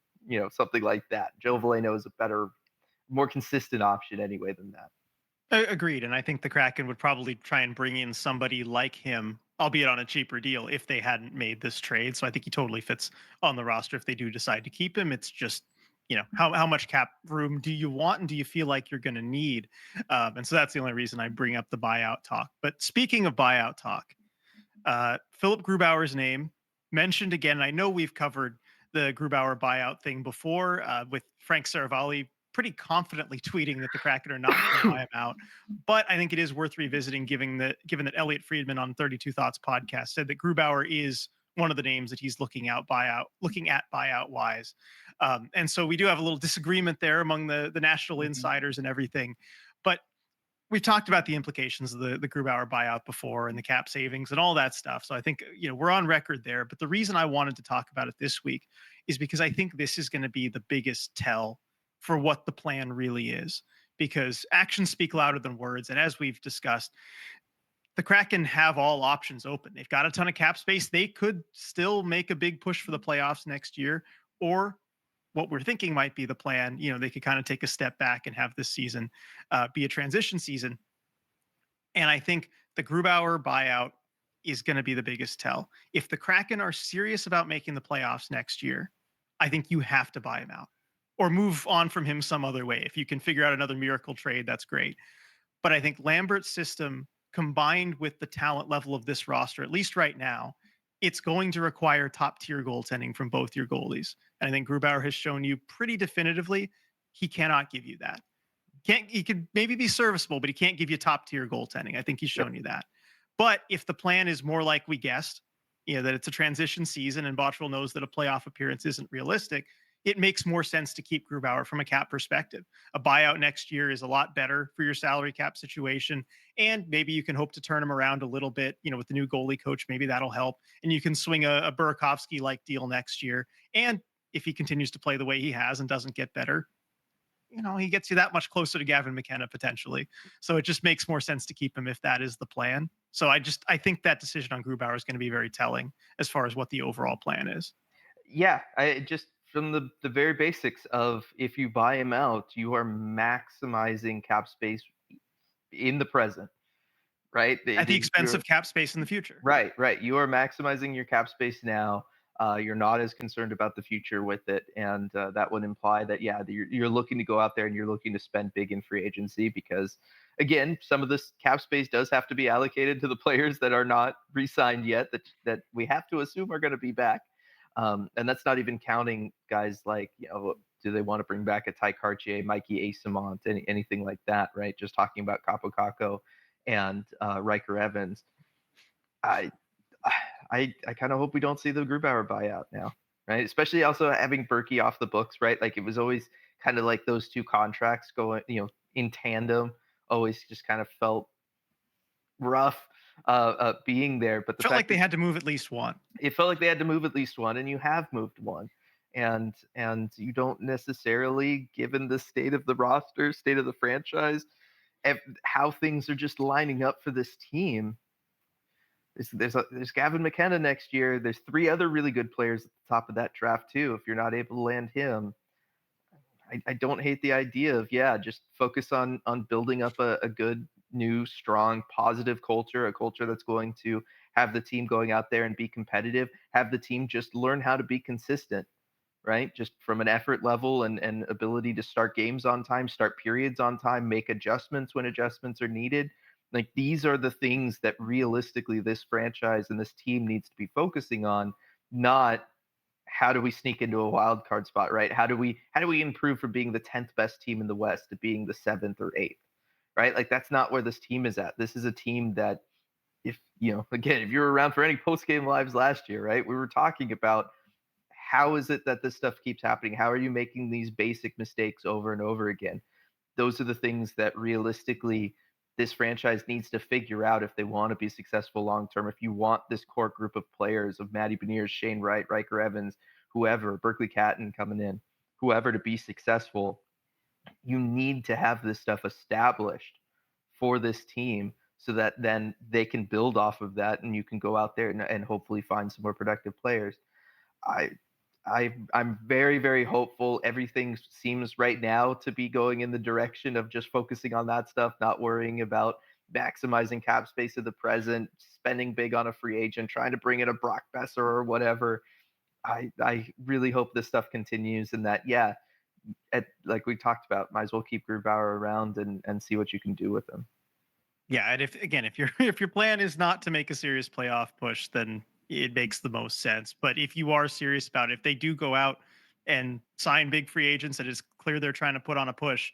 something like that. Joe Valeno is a better, more consistent option anyway than that. Agreed. And I think the Kraken would probably try and bring in somebody like him, albeit on a cheaper deal, if they hadn't made this trade. So I think he totally fits on the roster if they do decide to keep him. It's just, how much cap room do you want and do you feel like you're going to need? And so that's the only reason I bring up the buyout talk. But speaking of buyout talk, Philip Grubauer's name mentioned again. I know we've covered the Grubauer buyout thing before with Frank Saravalli pretty confidently tweeting that the Kraken are not going to buy him out. But I think it is worth revisiting, given that Elliot Friedman on 32 Thoughts podcast said that Grubauer is one of the names that he's looking at buyout wise. And so we do have a little disagreement there among the national insiders and everything. But we've talked about the implications of the Grubauer buyout before and the cap savings and all that stuff. So I think, we're on record there. But the reason I wanted to talk about it this week is because I think this is going to be the biggest tell for what the plan really is, because actions speak louder than words. And as we've discussed, the Kraken have all options open. They've got a ton of cap space. They could still make a big push for the playoffs next year, or what we're thinking might be the plan. They could kind of take a step back and have this season be a transition season. And I think the Grubauer buyout is going to be the biggest tell. If the Kraken are serious about making the playoffs next year, I think you have to buy him out or move on from him some other way. If you can figure out another miracle trade, that's great. But I think Lambert's system combined with the talent level of this roster, at least right now, it's going to require top tier goaltending from both your goalies. And I think Grubauer has shown you pretty definitively he cannot give you that. He could maybe be serviceable, but he can't give you top tier goaltending. I think he's shown you that. But if the plan is more like we guessed, that it's a transition season and Botterill knows that a playoff appearance isn't realistic, it makes more sense to keep Grubauer from a cap perspective. A buyout next year is a lot better for your salary cap situation. And maybe you can hope to turn him around a little bit, with the new goalie coach, maybe that'll help. And you can swing a Burakovsky-like deal next year. And if he continues to play the way he has and doesn't get better, he gets you that much closer to Gavin McKenna potentially. So it just makes more sense to keep him if that is the plan. So I think that decision on Grubauer is going to be very telling as far as what the overall plan is. Yeah, I just from the very basics of if you buy him out, you are maximizing cap space in the present, right? At the expense of cap space in the future. Right. You are maximizing your cap space now. You're not as concerned about the future with it, and that would imply that you're looking to go out there and you're looking to spend big in free agency because, again, some of this cap space does have to be allocated to the players that are not re-signed yet that we have to assume are going to be back, and that's not even counting guys like do they want to bring back a Ty Cartier, Mikey Asimont, anything like that, right? Just talking about Capo Caco and Riker Evans. I kind of hope we don't see the Grubauer buyout now, right? Especially also having Berkey off the books, right? Like it was always kind of like those two contracts going, in tandem, always just kind of felt rough being there. But felt like they had to move at least one. It felt like they had to move at least one, and you have moved one. And you don't necessarily, given the state of the roster, state of the franchise, how things are just lining up for this team. There's Gavin McKenna next year. There's 3 other really good players at the top of that draft too. If you're not able to land him, I don't hate the idea of just focus on building up a good, new, strong, positive culture, a culture that's going to have the team going out there and be competitive, have the team just learn how to be consistent. right? Just from an effort level and ability to start games on time, start periods on time, make adjustments when adjustments are needed. Like these are the things that realistically this franchise and this team needs to be focusing on, not how do we sneak into a wild card spot, right? How do we improve from being the 10th best team in the West to being the 7th or 8th, right? Like that's not where this team is at. This is a team that if again, if you were around for any post game lives last year, right? We were talking about how is it that this stuff keeps happening? How are you making these basic mistakes over and over again? Those are the things that realistically this franchise needs to figure out if they want to be successful long term. If you want this core group of players of Matty Beniers, Shane Wright, Riker Evans, whoever, Berkeley Catton coming in, whoever to be successful, you need to have this stuff established for this team so that then they can build off of that and you can go out there and hopefully find some more productive players. I I'm very, very hopeful. Everything seems right now to be going in the direction of just focusing on that stuff, not worrying about maximizing cap space of the present, spending big on a free agent, trying to bring in a Brock Besser or whatever. I really hope this stuff continues and that like we talked about, might as well keep Grubauer around and see what you can do with him. Yeah, and if your if your plan is not to make a serious playoff push, then it makes the most sense. But if you are serious about it, if they do go out and sign big free agents that is clear they're trying to put on a push,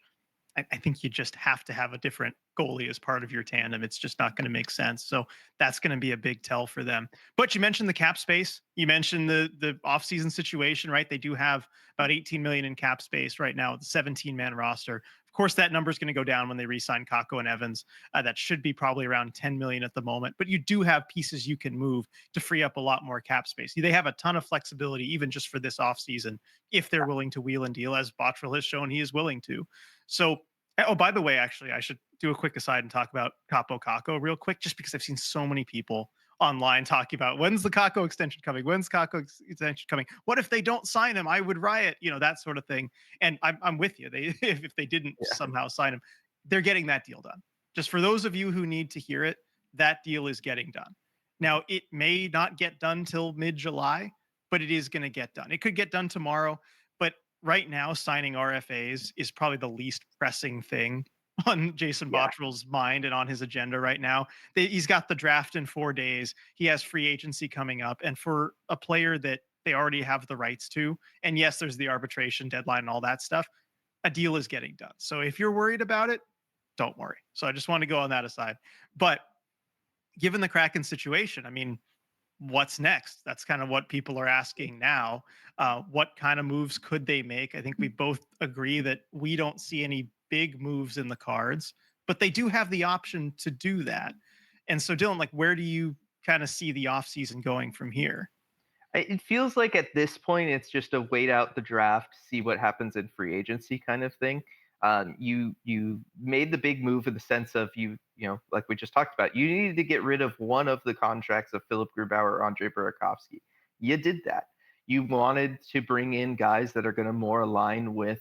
I think you just have to have a different goalie as part of your tandem. It's just not going to make sense. So that's going to be a big tell for them. But you mentioned the cap space. You mentioned the offseason situation, right? They do have about 18 million in cap space right now, the 17-man roster. Of course, that number is going to go down when they re-sign Kako and Evans. That should be probably around 10 million at the moment. But you do have pieces you can move to free up a lot more cap space. They have a ton of flexibility, even just for this offseason, if they're willing to wheel and deal, as Bottrill has shown he is willing to. So, oh, by the way, actually, I should do a quick aside and talk about Capo Caco real quick, just because I've seen so many people online talking about when's the Caco extension coming? When's Caco extension coming? What if they don't sign him? I would riot, that sort of thing. And I'm with you. They if they didn't Yeah. somehow sign him, they're getting that deal done. Just for those of you who need to hear it, that deal is getting done. Now, it may not get done till mid-July, but it is going to get done. It could get done tomorrow, but right now, signing RFAs is probably the least pressing thing on Jason Yeah. Bottrill's mind and on his agenda right now. He's got the draft in 4 days. He has free agency coming up. And for a player that they already have the rights to, and yes, there's the arbitration deadline and all that stuff, a deal is getting done. So if you're worried about it, don't worry. So I just want to go on that aside. But given the Kraken situation, I mean, what's next? That's kind of what people are asking now. What kind of moves could they make? I think we both agree that we don't see any big moves in the cards, but they do have the option to do that. And so, Dylan, like, where do you kind of see the offseason going from here? It feels like at this point it's just a wait out the draft, see what happens in free agency kind of thing. You made the big move in the sense of like we just talked about, you needed to get rid of one of the contracts of Philip Grubauer or Andre Burakovsky. You did that. You wanted to bring in guys that are going to more align with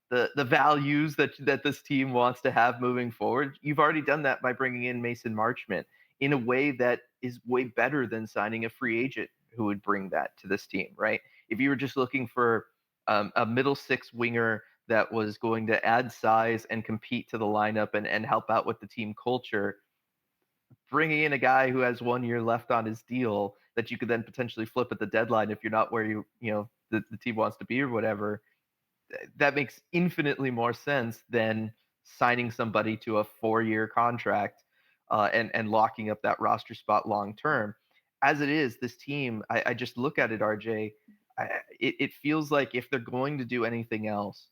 the values that this team wants to have moving forward. You've already done that by bringing in Mason Marchment in a way that is way better than signing a free agent who would bring that to this team, right? If you were just looking for a middle six winger that was going to add size and compete to the lineup and help out with the team culture, bringing in a guy who has 1 year left on his deal that you could then potentially flip at the deadline if you're not where the team wants to be or whatever, that makes infinitely more sense than signing somebody to a 4 year contract and locking up that roster spot long term. As it is, this team, I just look at it, RJ. It feels like if they're going to do anything else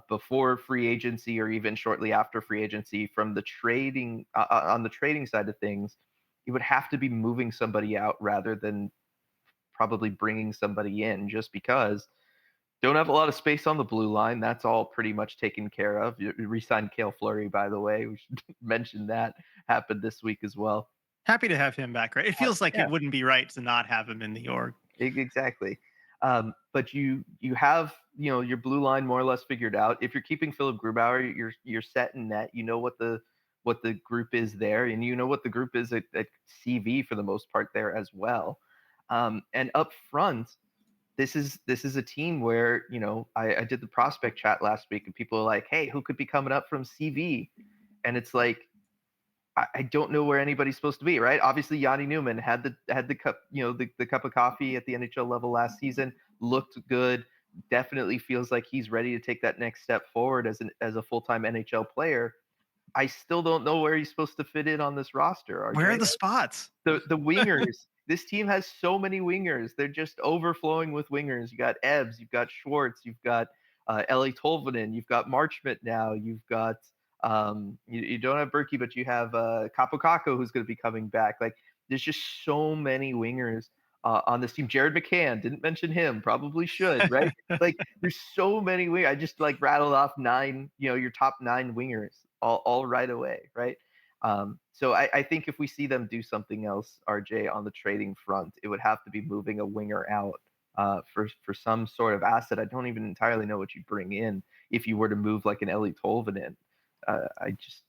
before free agency or even shortly after free agency, from the trading on the trading side of things, it would have to be moving somebody out rather than probably bringing somebody in, just because don't have a lot of space on the blue line. That's all pretty much taken care of. You re-signed Cale Fleury, by the way. We should mention that happened this week as well. Happy to have him back, right? It feels like Yeah, it wouldn't be right to not have him in the org. exactly. But you have your blue line more or less figured out. If you're keeping Philip Grubauer, you're set in net. You know what the group is there, and you know what the group is at CV for the most part there as well. And up front, this is a team where, I did the prospect chat last week and people are like, hey, who could be coming up from CV? And it's like, I don't know where anybody's supposed to be, right? Obviously, Yanni Newman had the cup, the cup of coffee at the NHL level last season, looked good, definitely feels like he's ready to take that next step forward as a full-time NHL player. I still don't know where he's supposed to fit in on this roster, Where are RJ. the spots? The wingers. This team has so many wingers. They're just overflowing with wingers. You got Ebbs, you've got Schwartz, you've got Ellie Tolvanen, you've got Marchment now, you've got you don't have Berkey, but you have Kapokako who's going to be coming back. Like there's just so many wingers on this team. Jared McCann, didn't mention him, probably should, right? Like there's so many wingers. I just like rattled off 9, your top 9 wingers all right away, right? So I think if we see them do something else, RJ, on the trading front, it would have to be moving a winger out for some sort of asset. I don't even entirely know what you'd bring in if you were to move like an Ellie Tolvanen.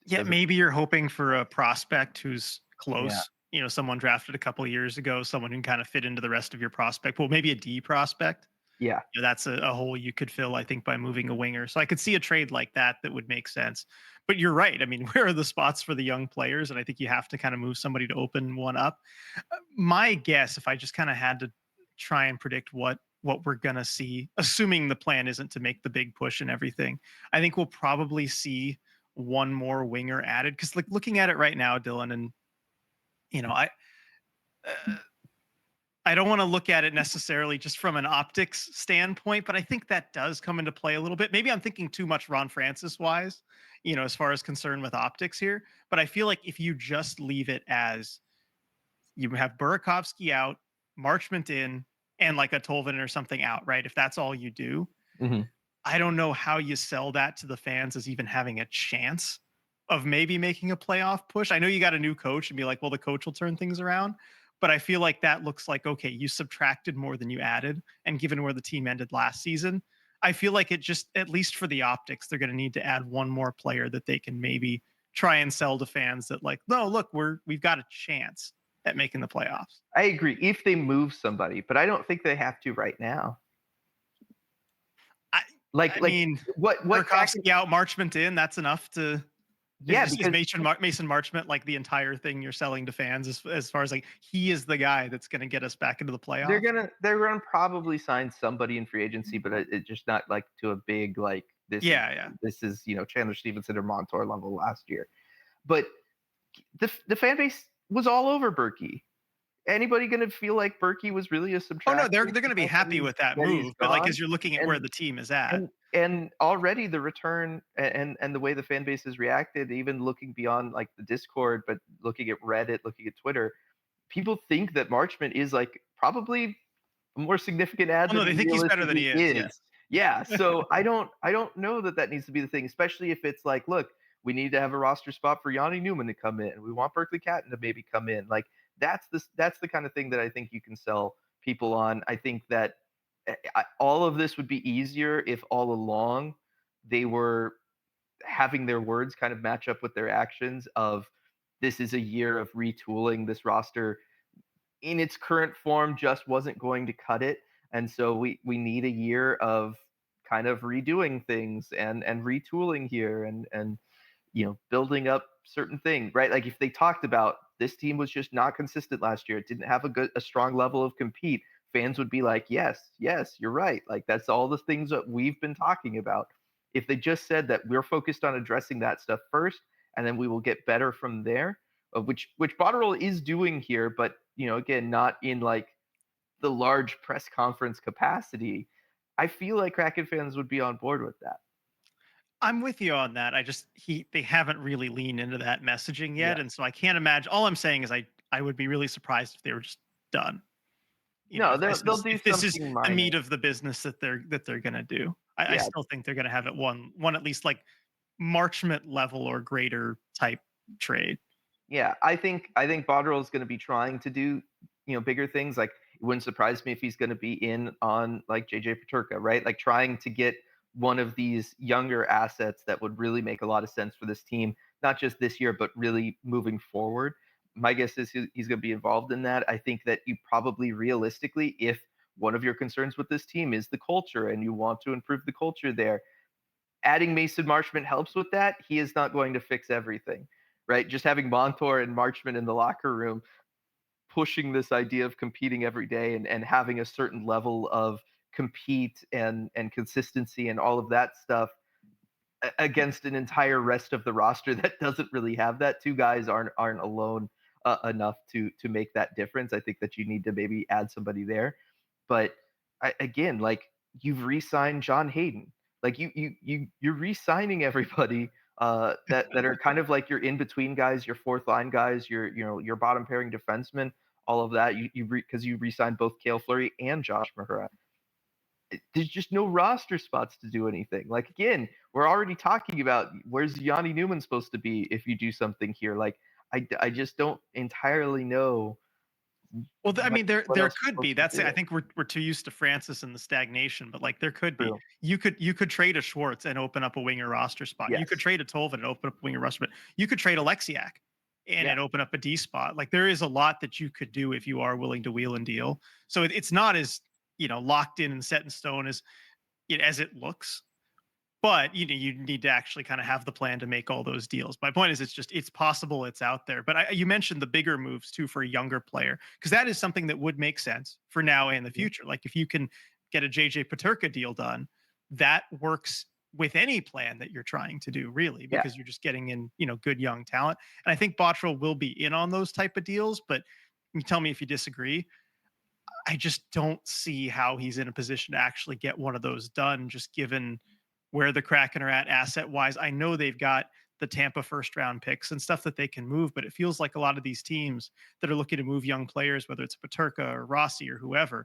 Yeah, maybe you're hoping for a prospect who's Yeah. close. Someone drafted a couple of years ago, someone who can kind of fit into the rest of your prospect pool. Maybe a D prospect. Yeah. That's a hole you could fill, I think, by moving a winger. So I could see a trade like that would make sense. But you're right. I mean, where are the spots for the young players? And I think you have to kind of move somebody to open one up. My guess, if I just kind of had to try and predict what we're gonna see, assuming the plan isn't to make the big push and everything, I think we'll probably see one more winger added. Because like looking at it right now, Dylan, and I don't want to look at it necessarily just from an optics standpoint, but I think that does come into play a little bit. Maybe I'm thinking too much Ron Francis wise, as far as concern with optics here. But I feel like if you just leave it as you have Burakovsky out, Marchment in, and like a Tolvanen or something out, right? If that's all you do, Mm-hmm. I don't know how you sell that to the fans as even having a chance of maybe making a playoff push. I know you got a new coach and be like, well, the coach will turn things around. But I feel like that looks like, okay, you subtracted more than you added. And given where the team ended last season, I feel like it just, at least for the optics, they're going to need to add one more player that they can maybe try and sell to fans that like, no, look, we've got a chance at making the playoffs. I agree if they move somebody, but I don't think they have to right now. I mean, what Burakovsky out, Marchment in, that's enough to. Yeah, is Mason Marchment like the entire thing you're selling to fans as far as like he is the guy that's going to get us back into the playoffs? They're gonna probably sign somebody in free agency, but it's just not like to a big like this. Yeah. This is Chandler Stevenson or Montour level last year, but the fan base was all over Berkey. Anybody gonna feel like Berkey was really a subtraction? Oh no, they're going to be happy with that move, but like as you're looking at where the team is at. And already the return and the way the fan base has reacted, even looking beyond like the Discord, but looking at Reddit, looking at Twitter, people think that Marchment is like probably a more significant ad than they think he's better than he is. Yeah. So I don't know that needs to be the thing, especially if it's like, look, we need to have a roster spot for Yanni Newman to come in. We want Berkeley Catton to maybe come in. Like that's the kind of thing that I think you can sell people on. I think that all of this would be easier if all along they were having their words kind of match up with their actions of this is a year of retooling. This roster in its current form just wasn't going to cut it. And so we need a year of kind of redoing things and retooling here and building up certain things, right? Like if they talked about this team was just not consistent last year, it didn't have a strong level of compete, fans would be like, yes, you're right. Like that's all the things that we've been talking about. If they just said that we're focused on addressing that stuff first, and then we will get better from there, which Botterill is doing here, but again, not in like the large press conference capacity. I feel like Kraken fans would be on board with that. I'm with you on that. They haven't really leaned into that messaging yet, Yeah. and so I can't imagine. All I'm saying is I would be really surprised if they were just done. They'll do if this is something the minor. meat of the business that they're going to do. I still think they're going to have it one at least like Marchment level or greater type trade. Yeah, I think Botterill is going to be trying to do bigger things. Like it wouldn't surprise me if he's going to be in on like JJ Peterka, right? Like trying to get one of these younger assets that would really make a lot of sense for this team, not just this year, but really moving forward. My guess is he's going to be involved in that. I think that you probably realistically, if one of your concerns with this team is the culture and you want to improve the culture there. Adding Mason Marchment helps with that. He is not going to fix everything, right? Just having Montour and Marchment in the locker room pushing this idea of competing every day and having a certain level of compete and consistency and all of that stuff against an entire rest of the roster that doesn't really have that. Two guys aren't alone enough to make that difference. I think that you need to maybe add somebody there. But again, like you've re-signed John Hayden, like you're re-signing everybody that are kind of like your in between guys, your fourth line guys, your bottom pairing defensemen, all of that. Because you re-signed both Cale Fleury and Josh Mahura. There's just no roster spots to do anything. Like again, we're already talking about where's Yanni Newman supposed to be if you do something here. Like I just don't entirely know. Well, I mean, there Else could be. That's it. I think we're too used to Francis and the stagnation, but like there could be. True. You could trade a Schwartz and open up a winger roster spot. You could Yes. trade a Tolvin and open up a winger roster spot. You could trade Alexiak and open up a D spot. Like there is a lot that you could do if you are willing to wheel and deal. So it's not as locked in and set in stone as it looks. But you need to actually kind of have the plan to make all those deals. My point is, it's possible, it's out there. But you mentioned the bigger moves too for a younger player, because that is something that would make sense for now and the future. Like if you can get a JJ Peterka deal done, that works with any plan that you're trying to do, really, because you're just getting in good young talent. And I think Bottrell will be in on those type of deals. But you tell me if you disagree. I just don't see how he's in a position to actually get one of those done, just given where the Kraken are at asset wise. I know they've got the Tampa first round picks and stuff that they can move, but it feels like a lot of these teams that are looking to move young players, whether it's Paterka or Rossi or whoever,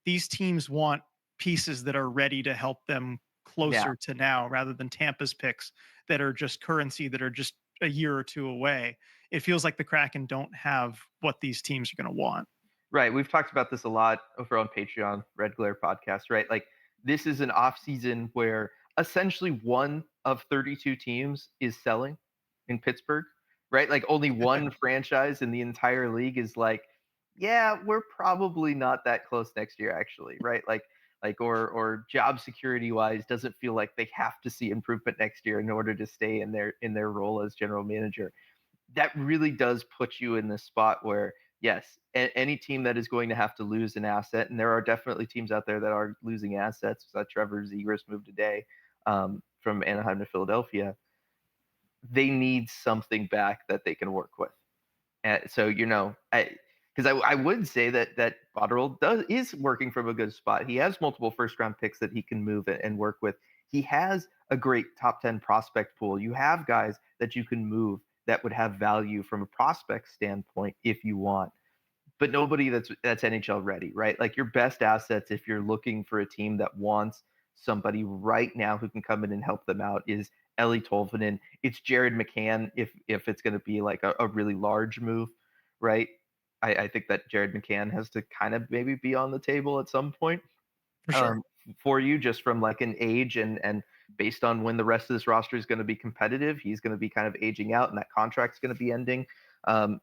these teams want pieces that are ready to help them closer to now rather than Tampa's picks that are just currency that are just a year or two away. It feels like the Kraken don't have what these teams are going to want. Right. We've talked about this a lot over on Patreon, Red Glare podcast, right? Like this is an off season where essentially one of 32 teams is selling in Pittsburgh, right? Like only one franchise in the entire league is like, yeah, we're probably not that close next year, actually, right? Or job security wise doesn't feel like they have to see improvement next year in order to stay in their role as general manager. That really does put you in this spot where yes, any team that is going to have to lose an asset, and there are definitely teams out there that are losing assets. Trevor Zegras moved today from Anaheim to Philadelphia. They need something back that they can work with. And so I would say that Botterill is working from a good spot. He has multiple first round picks that he can move and work with. He has a great top 10 prospect pool. You have guys that you can move that would have value from a prospect standpoint if you want. But nobody that's NHL ready, right? Like your best assets if you're looking for a team that wants somebody right now who can come in and help them out is Ellie Tolvanen. It's Jared McCann if it's going to be like a really large move, right? I think that Jared McCann has to kind of maybe be on the table at some point For sure. for you, just from like an age and based on when the rest of this roster is going to be competitive. He's going to be kind of aging out, and that contract's going to be ending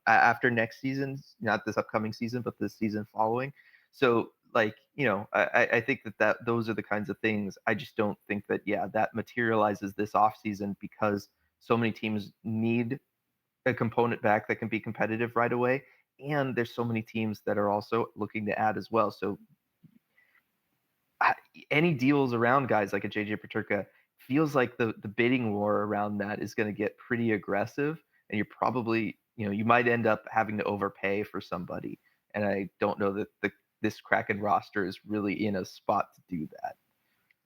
after next season, not this upcoming season, but this season following. So, like, I think that those are the kinds of things. I just don't think that that materializes this offseason because so many teams need a component back that can be competitive right away, and there's so many teams that are also looking to add as well. So any deals around guys like a JJ Peterka feels like the bidding war around that is going to get pretty aggressive, and you're probably you might end up having to overpay for somebody. And I don't know that this Kraken roster is really in a spot to do that.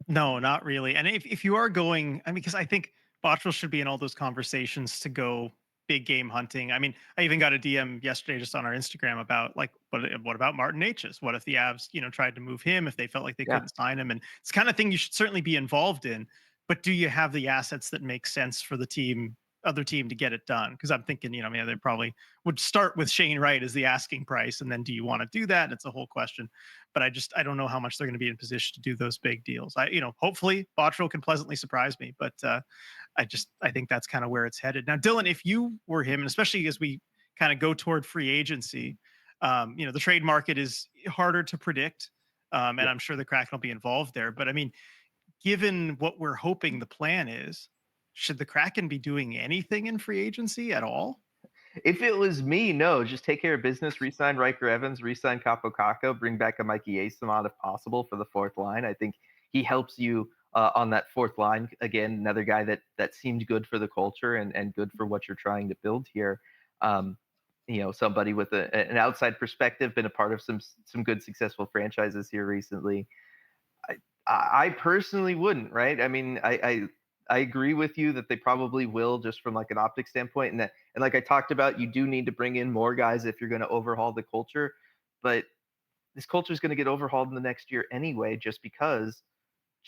No, not really. And if you are going, I mean, because I think Bottrell should be in all those conversations to go big game hunting. I mean, I even got a DM yesterday just on our Instagram about like, what about Martin H's? What if the Avs, tried to move him if they felt like they Yeah. couldn't sign him? And it's the kind of thing you should certainly be involved in. But do you have the assets that make sense for the other team to get it done? Because I'm thinking, they probably would start with Shane Wright as the asking price, and then do you want to do that? It's a whole question. But I don't know how much they're going to be in position to do those big deals. Hopefully Bottrell can pleasantly surprise me, but I think that's kind of where it's headed. Now, Dylan, if you were him, and especially as we kind of go toward free agency, the trade market is harder to predict. And I'm sure the Kraken will be involved there. But I mean, given what we're hoping the plan is, should the Kraken be doing anything in free agency at all? If it was me, no, just take care of business, re-sign Riker Evans, re-sign Capo Caco, bring back a Mikey Eyssimont if possible for the fourth line. I think he helps you on that fourth line. Again, another guy that seemed good for the culture and good for what you're trying to build here. Um, somebody with an outside perspective, been a part of some good successful franchises here recently. I personally wouldn't, right? I mean, I agree with you that they probably will, just from like an optic standpoint, and like I talked about, you do need to bring in more guys if you're going to overhaul the culture, but this culture is going to get overhauled in the next year anyway, just because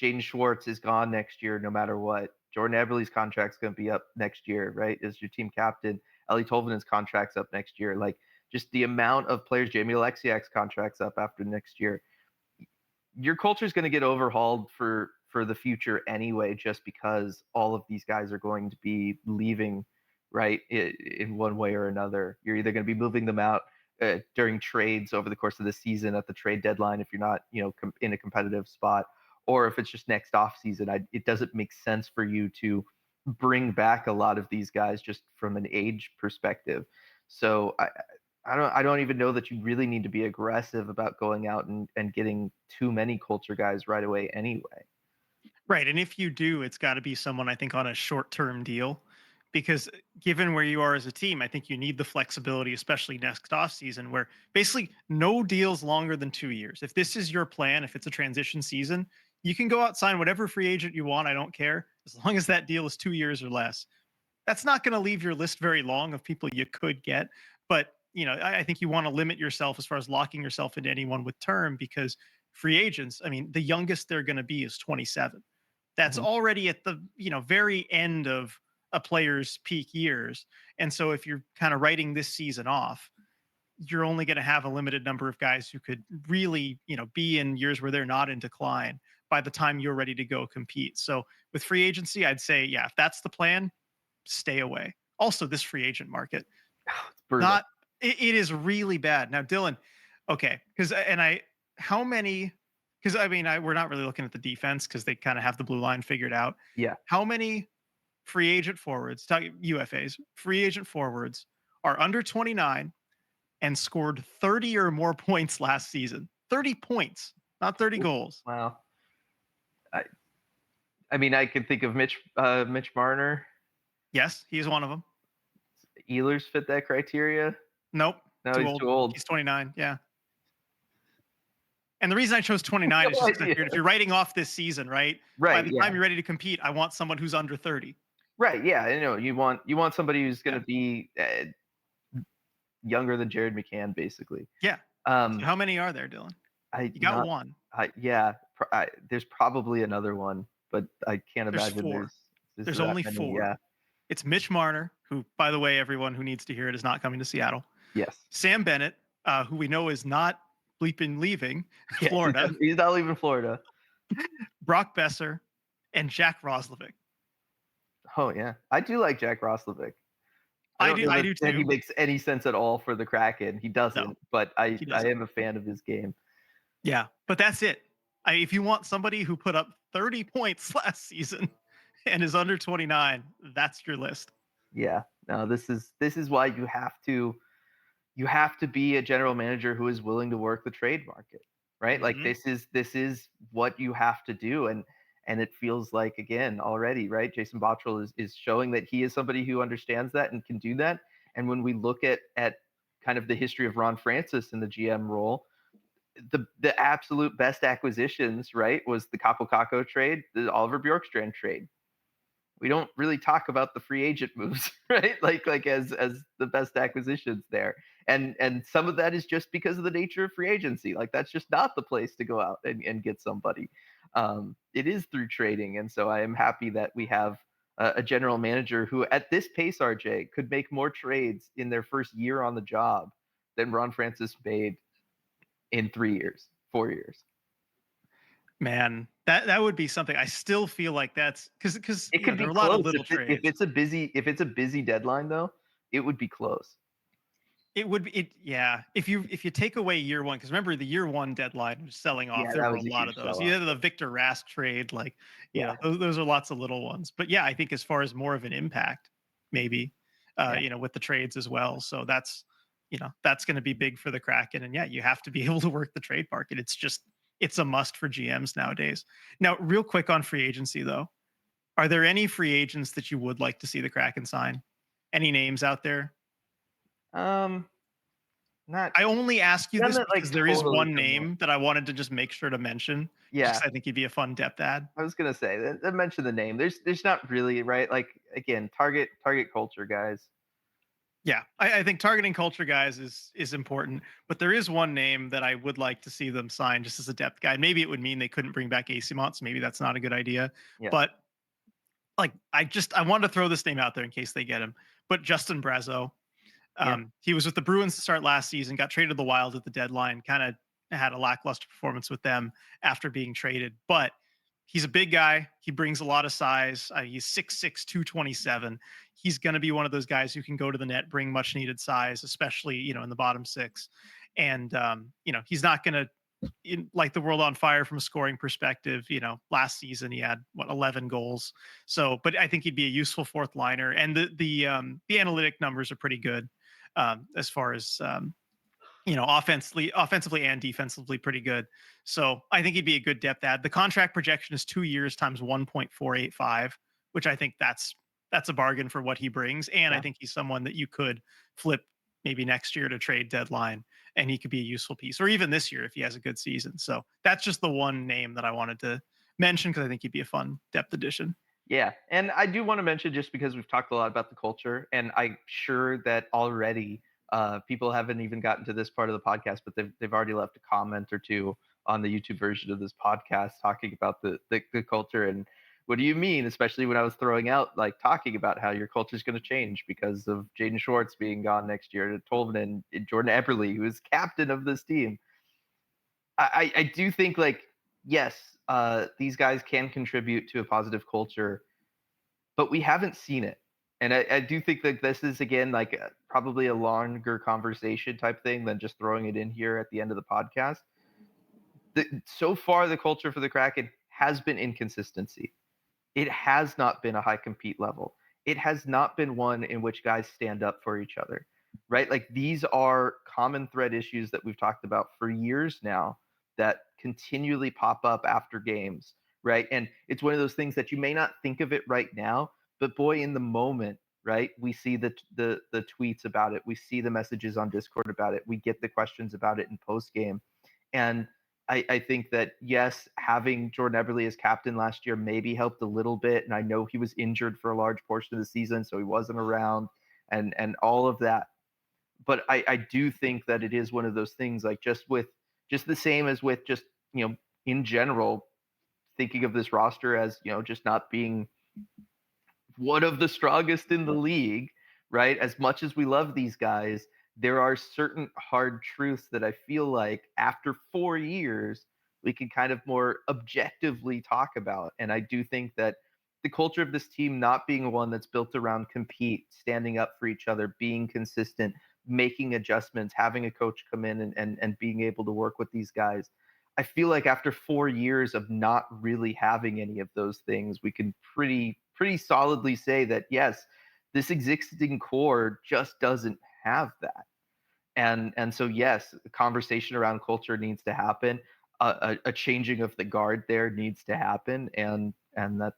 Jaden Schwartz is gone next year, no matter what. Jordan Eberle's contract's going to be up next year, right? As your team captain, Ellie Tolvanen's contract's up next year. Like, just the amount of players, Jamie Alexiak's contract's up after next year. Your culture is going to get overhauled for the future anyway, just because all of these guys are going to be leaving, right, in one way or another. You're either going to be moving them out during trades over the course of the season at the trade deadline if you're not, in a competitive spot, or if it's just next off season. It doesn't make sense for you to bring back a lot of these guys just from an age perspective. So I don't even know that you really need to be aggressive about going out and getting too many culture guys right away anyway. Right. And if you do, it's got to be someone, I think, on a short term deal. Because given where you are as a team, I think you need the flexibility, especially next off season, where basically no deals longer than 2 years. If this is your plan, if it's a transition season, you can go out, sign whatever free agent you want. I don't care, as long as that deal is 2 years or less. That's not going to leave your list very long of people you could get. But I think you want to limit yourself as far as locking yourself into anyone with term, because free agents, I mean, the youngest they're going to be is 27. That's Mhm. already at the very end of a player's peak years. And so if you're kind of writing this season off, you're only going to have a limited number of guys who could really, be in years where they're not in decline by the time you're ready to go compete. So with free agency, I'd say, yeah, if that's the plan, stay away. Also, this free agent market, It's brutal. not it is really bad. Now, Dylan, okay, how many? Because I mean, we're not really looking at the defense because they kind of have the blue line figured out. Yeah. How many free agent forwards, UFAs, free agent forwards are under 29 and scored 30 or more points last season? 30 points, not 30 goals. Wow. I I mean, I can think of Mitch Marner. Yes, he's one of them. Ehlers fit that criteria. Nope, No, too he's old. too old. He's 29. Yeah. And the reason I chose 29 is No just because idea. if you're writing off this season, right? By Right. the time Yeah. you're ready to compete, I want someone who's under 30. Right. Yeah. You want somebody who's going Yeah. to be younger than Jared McCann, basically. Yeah. So Um, how many are there, Dylan? I You got not. one. Yeah. There's probably another one, but I can't There's imagine four. there's There's that only many. four. Yeah. It's Mitch Marner, who, by the way, everyone who needs to hear it is not coming to Seattle. Yes. Sam Bennett, who we know is not bleeping leaving Yes. Florida. He's not leaving Florida. Brock Besser, and Jack Roslovic. Oh yeah, I do like Jack Roslovic. I don't know I that, do that he too. makes any sense at all for the Kraken. He No, doesn't, but I he I doesn't. am a fan of his game. Yeah, but that's it. If you want somebody who put up 30 points last season and is under 29, that's your list. Yeah. No, this is why you have to be a general manager who is willing to work the trade market, right? Like Hmm. this is what you have to do, and it feels like, again, already, right? Jason Bottrell is showing that he is somebody who understands that and can do that. And when we look at kind of the history of Ron Francis in the GM role, the absolute best acquisitions, right, was the Capo Caco trade, the Oliver Bjorkstrand trade. We don't really talk about the free agent moves, right? Like as the best acquisitions there. And some of that is just because of the nature of free agency. Like, that's just not the place to go out and get somebody. It is through trading. And so I am happy that we have a general manager who, at this pace, RJ, could make more trades in their first year on the job than Ron Francis made in 3 years, 4 years. Man, that would be something. I still feel like that's because It could there be are a lot of close little if trades. it's a busy deadline, though. It would be close. It would be it yeah. If you take away year one, because remember the year one deadline was selling off. Yeah, There that were a was a lot of huge those. sell You off. had the Victor Rask trade, like Yeah, those are lots of little ones. But yeah, I think as far as more of an impact, maybe yeah, with the trades as well. So that's going to be big for the Kraken. And yeah, you have to be able to work the trade market. It's a must for GMs nowadays. Now, real quick on free agency though, are there any free agents that you would like to see the Kraken sign? Any names out there? um, not I only ask you none this that like because there is totally one come up. name that I wanted to just make sure to mention, just Yeah, 'cause I think he'd be a fun depth add. I was gonna say that mention the name. There's not really right. Like again, target culture guys. Yeah, I think targeting culture guys is important, but there is one name that I would like to see them sign just as a depth guy. Maybe it would mean they couldn't bring back Asimont, so maybe that's not a good idea. Yeah, But like, I wanted to throw this name out there in case they get him. But Justin Brazeau, yeah, he was with the Bruins to start last season, got traded to the Wild at the deadline, kind of had a lackluster performance with them after being traded. But he's a big guy. He brings a lot of size. He's 6'6, 227. He's going to be one of those guys who can go to the net, bring much needed size, especially, in the bottom six. And, he's not going to light the world on fire from a scoring perspective. Last season he had 11 goals. So, but I think he'd be a useful fourth liner, and the analytic numbers are pretty good as far as offensively and defensively pretty good. So I think he'd be a good depth add. The contract projection is 2 years times 1.485, which I think that's a bargain for what he brings. And I yeah. think he's someone that you could flip maybe next year to trade deadline, and he could be a useful piece, or even this year if he has a good season. So that's just the one name that I wanted to mention because I think he'd be a fun depth addition. Yeah, and I do want to mention just because we've talked a lot about the culture, and I'm sure that already people haven't even gotten to this part of the podcast, but they've already left a comment or two on the YouTube version of this podcast talking about the culture and what do you mean, especially when I was throwing out like talking about how your culture is going to change because of Jaden Schwartz being gone next year to Tolman and Jordan Eberle, who is captain of this team. I do think like yes, these guys can contribute to a positive culture, but we haven't seen it. And I do think that this is again like probably a longer conversation type thing than just throwing it in here at the end of the podcast. So far, the culture for the Kraken has been inconsistency. It has not been a high compete level. It has not been one in which guys stand up for each other, right? Like these are common thread issues that we've talked about for years now that continually pop up after games, right? And it's one of those things that you may not think of it right now, but boy, in the moment, right? We see the tweets about it, we see the messages on Discord about it, we get the questions about it in post game, and I think that yes, having Jordan Eberle as captain last year maybe helped a little bit, and I know he was injured for a large portion of the season, so he wasn't around, and all of that. But I do think that it is one of those things, like just the same as with just in general, thinking of this roster as just not being one of the strongest in the league, right? As much as we love these guys, there are certain hard truths that I feel like after 4 years, we can kind of more objectively talk about. And I do think that the culture of this team not being one that's built around compete, standing up for each other, being consistent, making adjustments, having a coach come in and being able to work with these guys. I feel like after 4 years of not really having any of those things, we can pretty solidly say that yes, this existing core just doesn't have that. And so yes, a conversation around culture needs to happen. A changing of the guard there needs to happen, and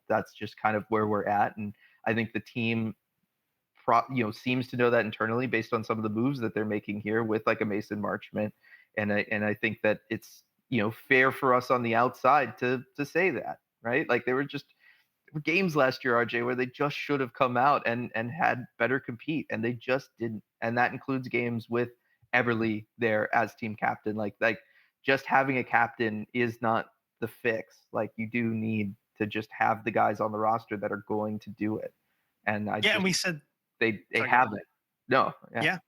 that's just kind of where we're at. And I think the team seems to know that internally based on some of the moves that they're making here with like a Mason Marchment, and I think that it's fair for us on the outside to say that, right? Like there were games last year, RJ, where they just should have come out and had better compete, and they just didn't. And that includes games with Eberle there as team captain. Like just having a captain is not the fix. Like you do need to just have the guys on the roster that are going to do it. And I Yeah, and just we said, they sorry, go ahead. haven't. No, yeah, Yeah.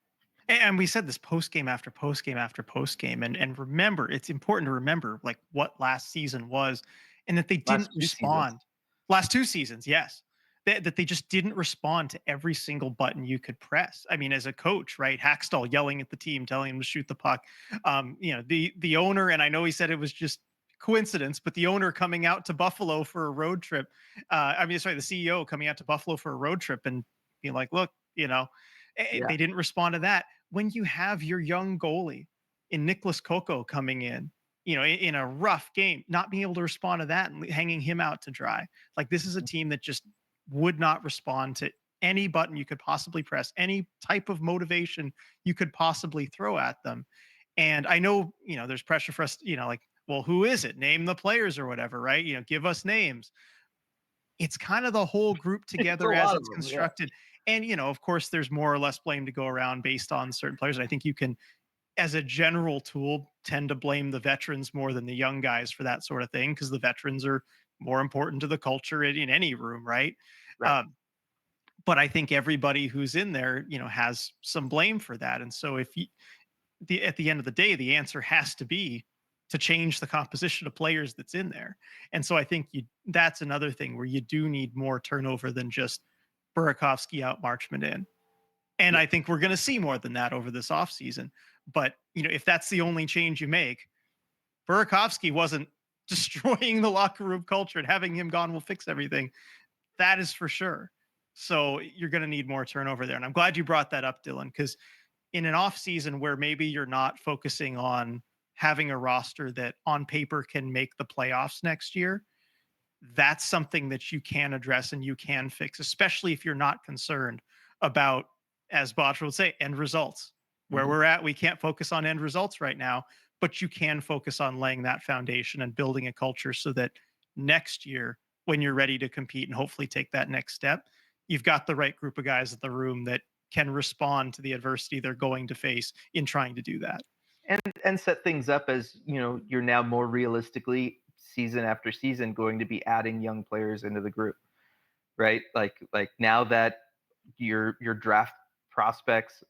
And we said this post game after post game after post game, and remember, it's important to remember like what last season was, and that they didn't last 2 seasons. respond. Last two seasons, yes, that they just didn't respond to every single button you could press. I mean, as a coach, right? Hackstall yelling at the team, telling him to shoot the puck. The owner, and I know he said it was just coincidence, but the owner coming out to Buffalo for a road trip. The CEO coming out to Buffalo for a road trip and being like, look, Yeah. they didn't respond to that. When you have your young goalie in Nicholas Coco coming in, in a rough game, not being able to respond to that and hanging him out to dry. Like, this is a team that just would not respond to any button you could possibly press, any type of motivation you could possibly throw at them. And I know, there's pressure for us, like, well, who is it? Name the players or whatever, right? Give us names. It's kind of the whole group It's a together as lot of it's them. Yeah. constructed. And, of course, there's more or less blame to go around based on certain players. And I think you can, as a general tool, tend to blame the veterans more than the young guys for that sort of thing, because the veterans are more important to the culture in any room, right? Right. Um, but I think everybody who's in there, has some blame for that. And so if you, at the end of the day, the answer has to be to change the composition of players that's in there. And so I think that's another thing where you do need more turnover than just Burakovsky out, Marchman in. And Yeah. I think we're going to see more than that over this offseason. But, if that's the only change you make, Burakovsky wasn't destroying the locker room culture, and having him gone will fix everything. That is for sure. So you're going to need more turnover there. And I'm glad you brought that up, Dylan, because in an offseason where maybe you're not focusing on having a roster that on paper can make the playoffs next year, that's something that you can address and you can fix, especially if you're not concerned about, as Botch would say, end results. Where Mhm. we're at, we can't focus on end results right now, but you can focus on laying that foundation and building a culture so that next year, when you're ready to compete and hopefully take that next step, you've got the right group of guys in the room that can respond to the adversity they're going to face in trying to do that. And set things up as you're now more realistically season after season going to be adding young players into the group, right? Like now that your draft prospects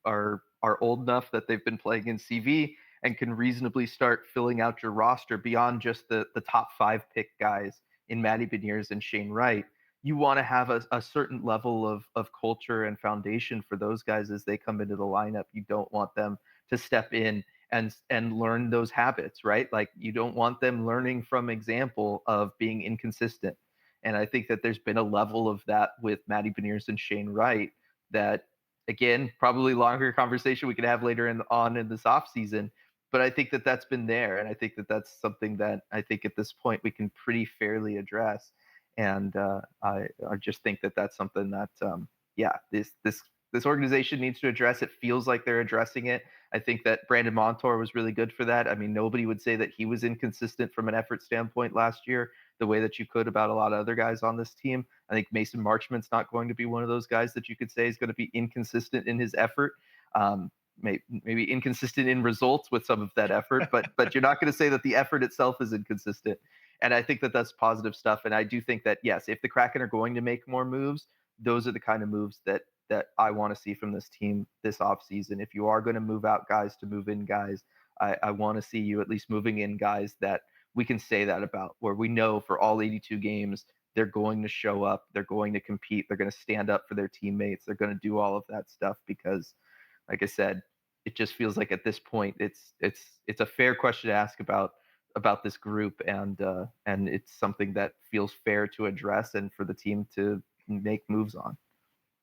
are old enough that they've been playing in CV and can reasonably start filling out your roster beyond just the top 5 pick guys in Matty Beniers and Shane Wright. You want to have a certain level of culture and foundation for those guys as they come into the lineup. You don't want them to step in and learn those habits, right? Like, you don't want them learning from example of being inconsistent. And I think that there's been a level of that with Matty Beniers and Shane Wright that, again, probably longer conversation we could have later on in this offseason. But I think that that's been there. And I think that that's something that I think at this point we can pretty fairly address. And I just think that that's something that, this organization needs to address. It feels like they're addressing it. I think that Brandon Montour was really good for that. I mean, nobody would say that he was inconsistent from an effort standpoint last year the way that you could about a lot of other guys on this team. I think Mason Marchman's not going to be one of those guys that you could say is going to be inconsistent in his effort. Maybe inconsistent in results with some of that effort, but you're not going to say that the effort itself is inconsistent. And I think that that's positive stuff. And I do think that, yes, if the Kraken are going to make more moves, those are the kind of moves that I want to see from this team this offseason. If you are going to move out guys to move in guys, I want to see you at least moving in guys that we can say that about, where we know for all 82 games, they're going to show up, they're going to compete, they're going to stand up for their teammates, they're going to do all of that stuff because, like I said, it just feels like at this point it's a fair question to ask about this group, and it's something that feels fair to address and for the team to make moves on.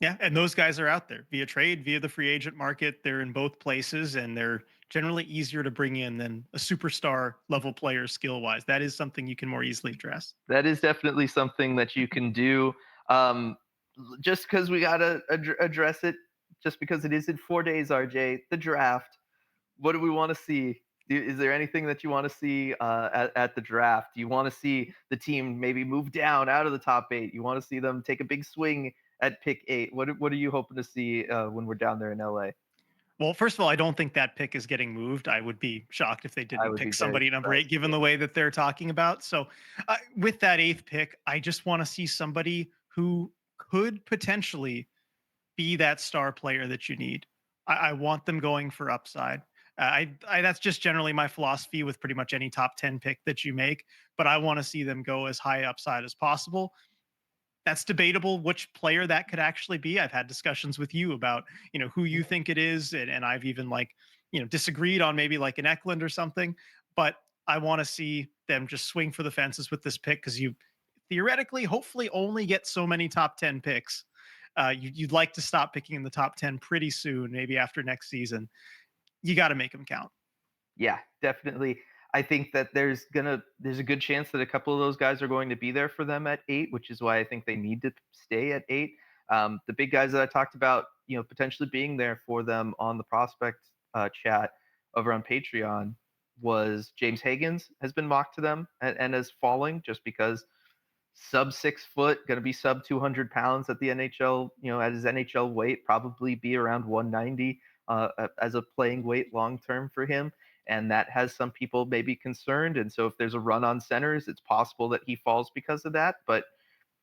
Yeah, and those guys are out there via trade, via the free agent market. They're in both places, and they're generally easier to bring in than a superstar level player skill wise. That is something you can more easily address. That is definitely something that you can do. Um, just because we gotta address it, just because it is in 4 days, RJ, the draft. What do we want to see? Is there anything that you want to see at the draft? Do you want to see the team maybe move down out of the top 8? You want to see them take a big swing at pick 8? What are you hoping to see when we're down there in LA? Well, first of all, I don't think that pick is getting moved. I would be shocked if they I didn't would be pick very somebody number 8, surprised. given the way that they're talking about. So, with that 8th pick, I just want to see somebody who could potentially be that star player that you need. I want them going for upside. That's just generally my philosophy with pretty much any top 10 pick that you make, but I want to see them go as high upside as possible. That's debatable which player that could actually be. I've had discussions with you about, who you think it is. And I've even like, disagreed on maybe like an Eklund or something. But I want to see them just swing for the fences with this pick because you theoretically, hopefully, only get so many top 10 picks. You'd like to stop picking in the top 10 pretty soon, maybe after next season. You got to make them count. Yeah, definitely. I think that there's a good chance that a couple of those guys are going to be there for them at 8, which is why I think they need to stay at 8. The big guys that I talked about, potentially being there for them on the prospect chat over on Patreon was James Higgins has been mocked to them and is falling just because sub 6 foot, going to be sub 200 pounds at the NHL, at his NHL weight, probably be around 190 as a playing weight long term for him. And that has some people maybe concerned. And so if there's a run on centers, it's possible that he falls because of that. But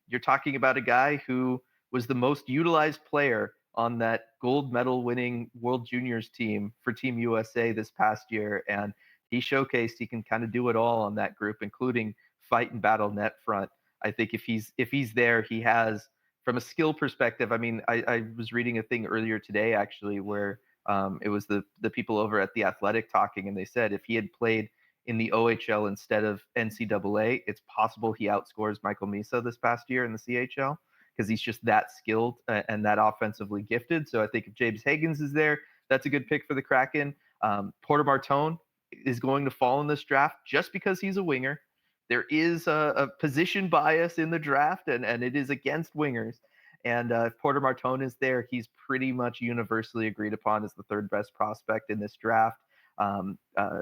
you're talking about a guy who was the most utilized player on that gold medal winning World Juniors team for Team USA this past year. And he showcased he can kind of do it all on that group, including fight and battle net front. I think if he's there, he has from a skill perspective. I mean, I was reading a thing earlier today actually where it was the people over at the Athletic talking, and they said if he had played in the OHL instead of NCAA, it's possible he outscores Michael Misa this past year in the CHL because he's just that skilled and that offensively gifted. So I think if James Higgins is there, that's a good pick for the Kraken. Porter Martone is going to fall in this draft just because he's a winger. There is a position bias in the draft, and it is against wingers. And if Porter Martone is there, he's pretty much universally agreed upon as the third best prospect in this draft. Um, uh,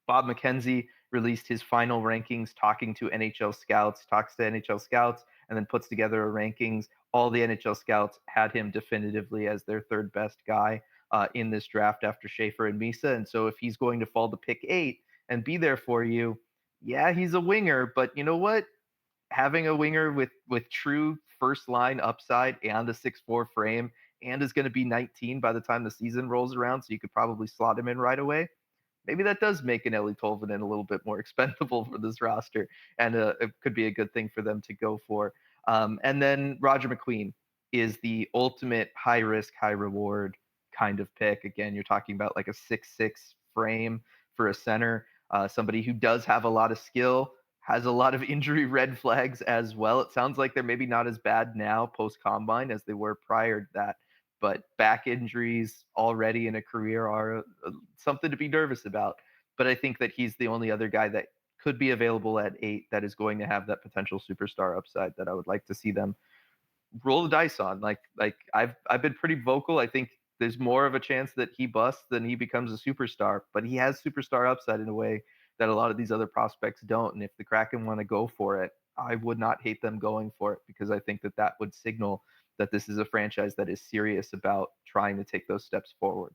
Bob McKenzie released his final rankings, talking to NHL scouts, talks to NHL scouts, and then puts together a rankings. All the NHL scouts had him definitively as their third best guy in this draft after Schaefer and Misa. And so if he's going to fall to pick 8 and be there for you, yeah, he's a winger. But you know what? Having a winger with true first line upside and a 6'4" frame and is going to be 19 by the time the season rolls around, so you could probably slot him in right away. Maybe that does make an Ellie Tolvanen a little bit more expendable for this roster, and it could be a good thing for them to go for. And then Roger McQueen is the ultimate high risk, high reward kind of pick. Again, you're talking about like a 6'6" frame for a center, somebody who does have a lot of skill, has a lot of injury red flags as well. It sounds like they're maybe not as bad now post combine as they were prior to that, but back injuries already in a career are something to be nervous about. But I think that he's the only other guy that could be available at 8 that is going to have that potential superstar upside that I would like to see them roll the dice on. Like I've been pretty vocal. I think there's more of a chance that he busts than he becomes a superstar, but he has superstar upside in a way that a lot of these other prospects don't. And if the Kraken want to go for it, I would not hate them going for it because I think that that would signal that this is a franchise that is serious about trying to take those steps forward.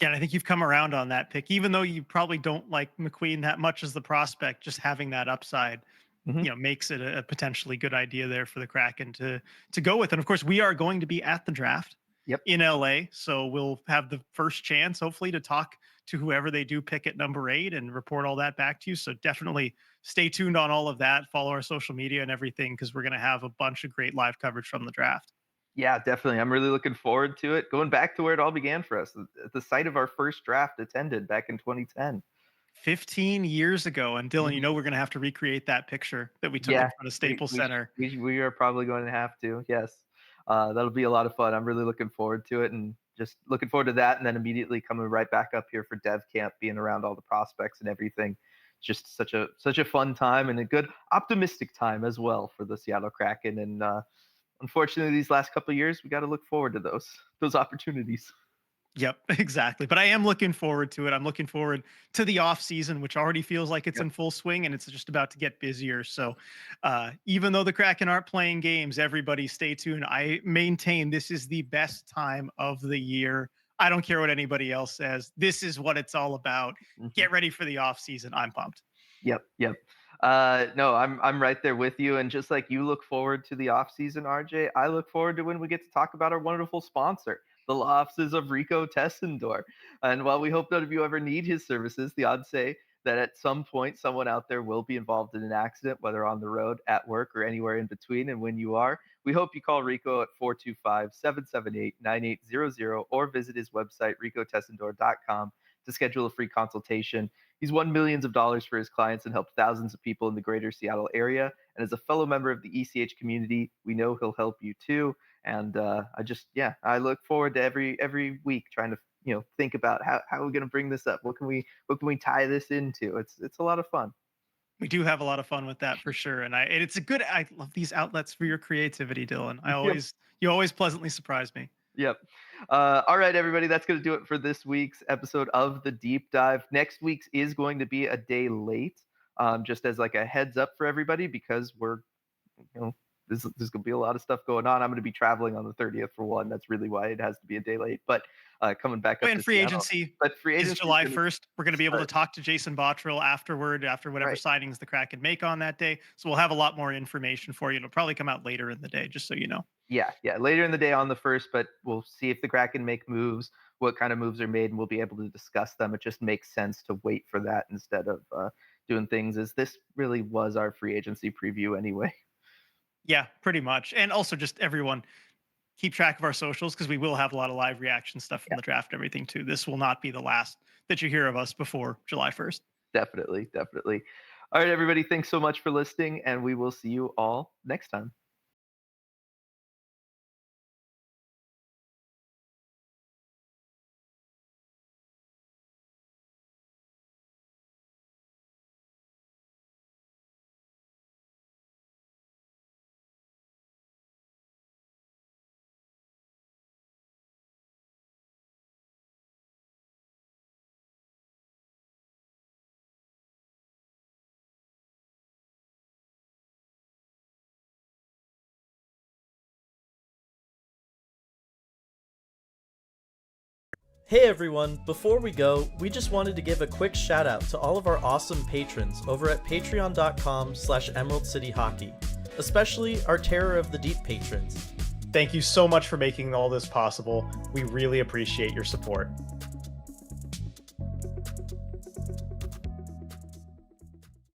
Yeah, and I think you've come around on that pick, even though you probably don't like McQueen that much as the prospect. Just having that upside, Mhm. makes it a potentially good idea there for the Kraken to go with. And of course, we are going to be at the draft Yep. in LA, so we'll have the first chance, hopefully, to talk to whoever they do pick at number 8 and report all that back to you. So definitely stay tuned on all of that. Follow our social media and everything because we're going to have a bunch of great live coverage from the draft. Yeah, definitely. I'm really looking forward to it. Going back to where it all began for us, at the site of our first draft attended back in 2010. 15 years ago. And Dylan, Mhm. we're going to have to recreate that picture that we took in Yeah, front of we Staples we sh- Center. we are probably going to have to. Yes, that'll be a lot of fun. I'm really looking forward to it, and just looking forward to that, and then immediately coming right back up here for Dev Camp, being around all the prospects and everything. Just such a fun time and a good optimistic time as well for the Seattle Kraken. And unfortunately, these last couple of years, we got to look forward to those opportunities. Yep, exactly. But I am looking forward to it. I'm looking forward to the off season, which already feels like it's Yep. in full swing and it's just about to get busier. So, even though the Kraken aren't playing games, everybody stay tuned. I maintain this is the best time of the year. I don't care what anybody else says. This is what it's all about. Mhm. Get ready for the off season. I'm pumped. Yep, yep. No, I'm right there with you. And just like you look forward to the off season, RJ, I look forward to when we get to talk about our wonderful sponsor, the law offices of Rico Tessendor. And while we hope none of you ever need his services, the odds say that at some point someone out there will be involved in an accident, whether on the road, at work, or anywhere in between. And when you are, we hope you call Rico at 425-778-9800 or visit his website, ricotessendor.com, to schedule a free consultation. He's won millions of dollars for his clients and helped thousands of people in the greater Seattle area. And as a fellow member of the ECH community, we know he'll help you too. And I look forward to every week trying to think about how are we going to bring this up. What can we tie this into? It's a lot of fun. We do have a lot of fun with that for sure. And I love these outlets for your creativity, Dylan. You always pleasantly surprise me. Yep. All right, everybody, that's going to do it for this week's episode of the Deep Dive. Next week's is going to be a day late, just as like a heads up for everybody, because there's going to be a lot of stuff going on. I'm going to be traveling on the 30th for one. That's really why it has to be a day late. But coming back up and to free Seattle. agency But free is agency July 1st. We're going to be able to start. talk to Jason Bottrill after whatever signings the Kraken make on that day. So we'll have a lot more information for you. It'll probably come out later in the day, just so you know. Yeah, later in the day on the 1st, but we'll see if the Kraken make moves, what kind of moves are made, and we'll be able to discuss them. It just makes sense to wait for that instead of doing things as this really was our free agency preview anyway. Yeah, pretty much. And also just everyone keep track of our socials, because we will have a lot of live reaction stuff from the draft and everything too. This will not be the last that you hear of us before July 1st. Definitely. All right, everybody, thanks so much for listening, and we will see you all next time. Hey everyone, before we go, we just wanted to give a quick shout out to all of our awesome patrons over at patreon.com/Emerald City Hockey, especially our Terror of the Deep patrons. Thank you so much for making all this possible. We really appreciate your support.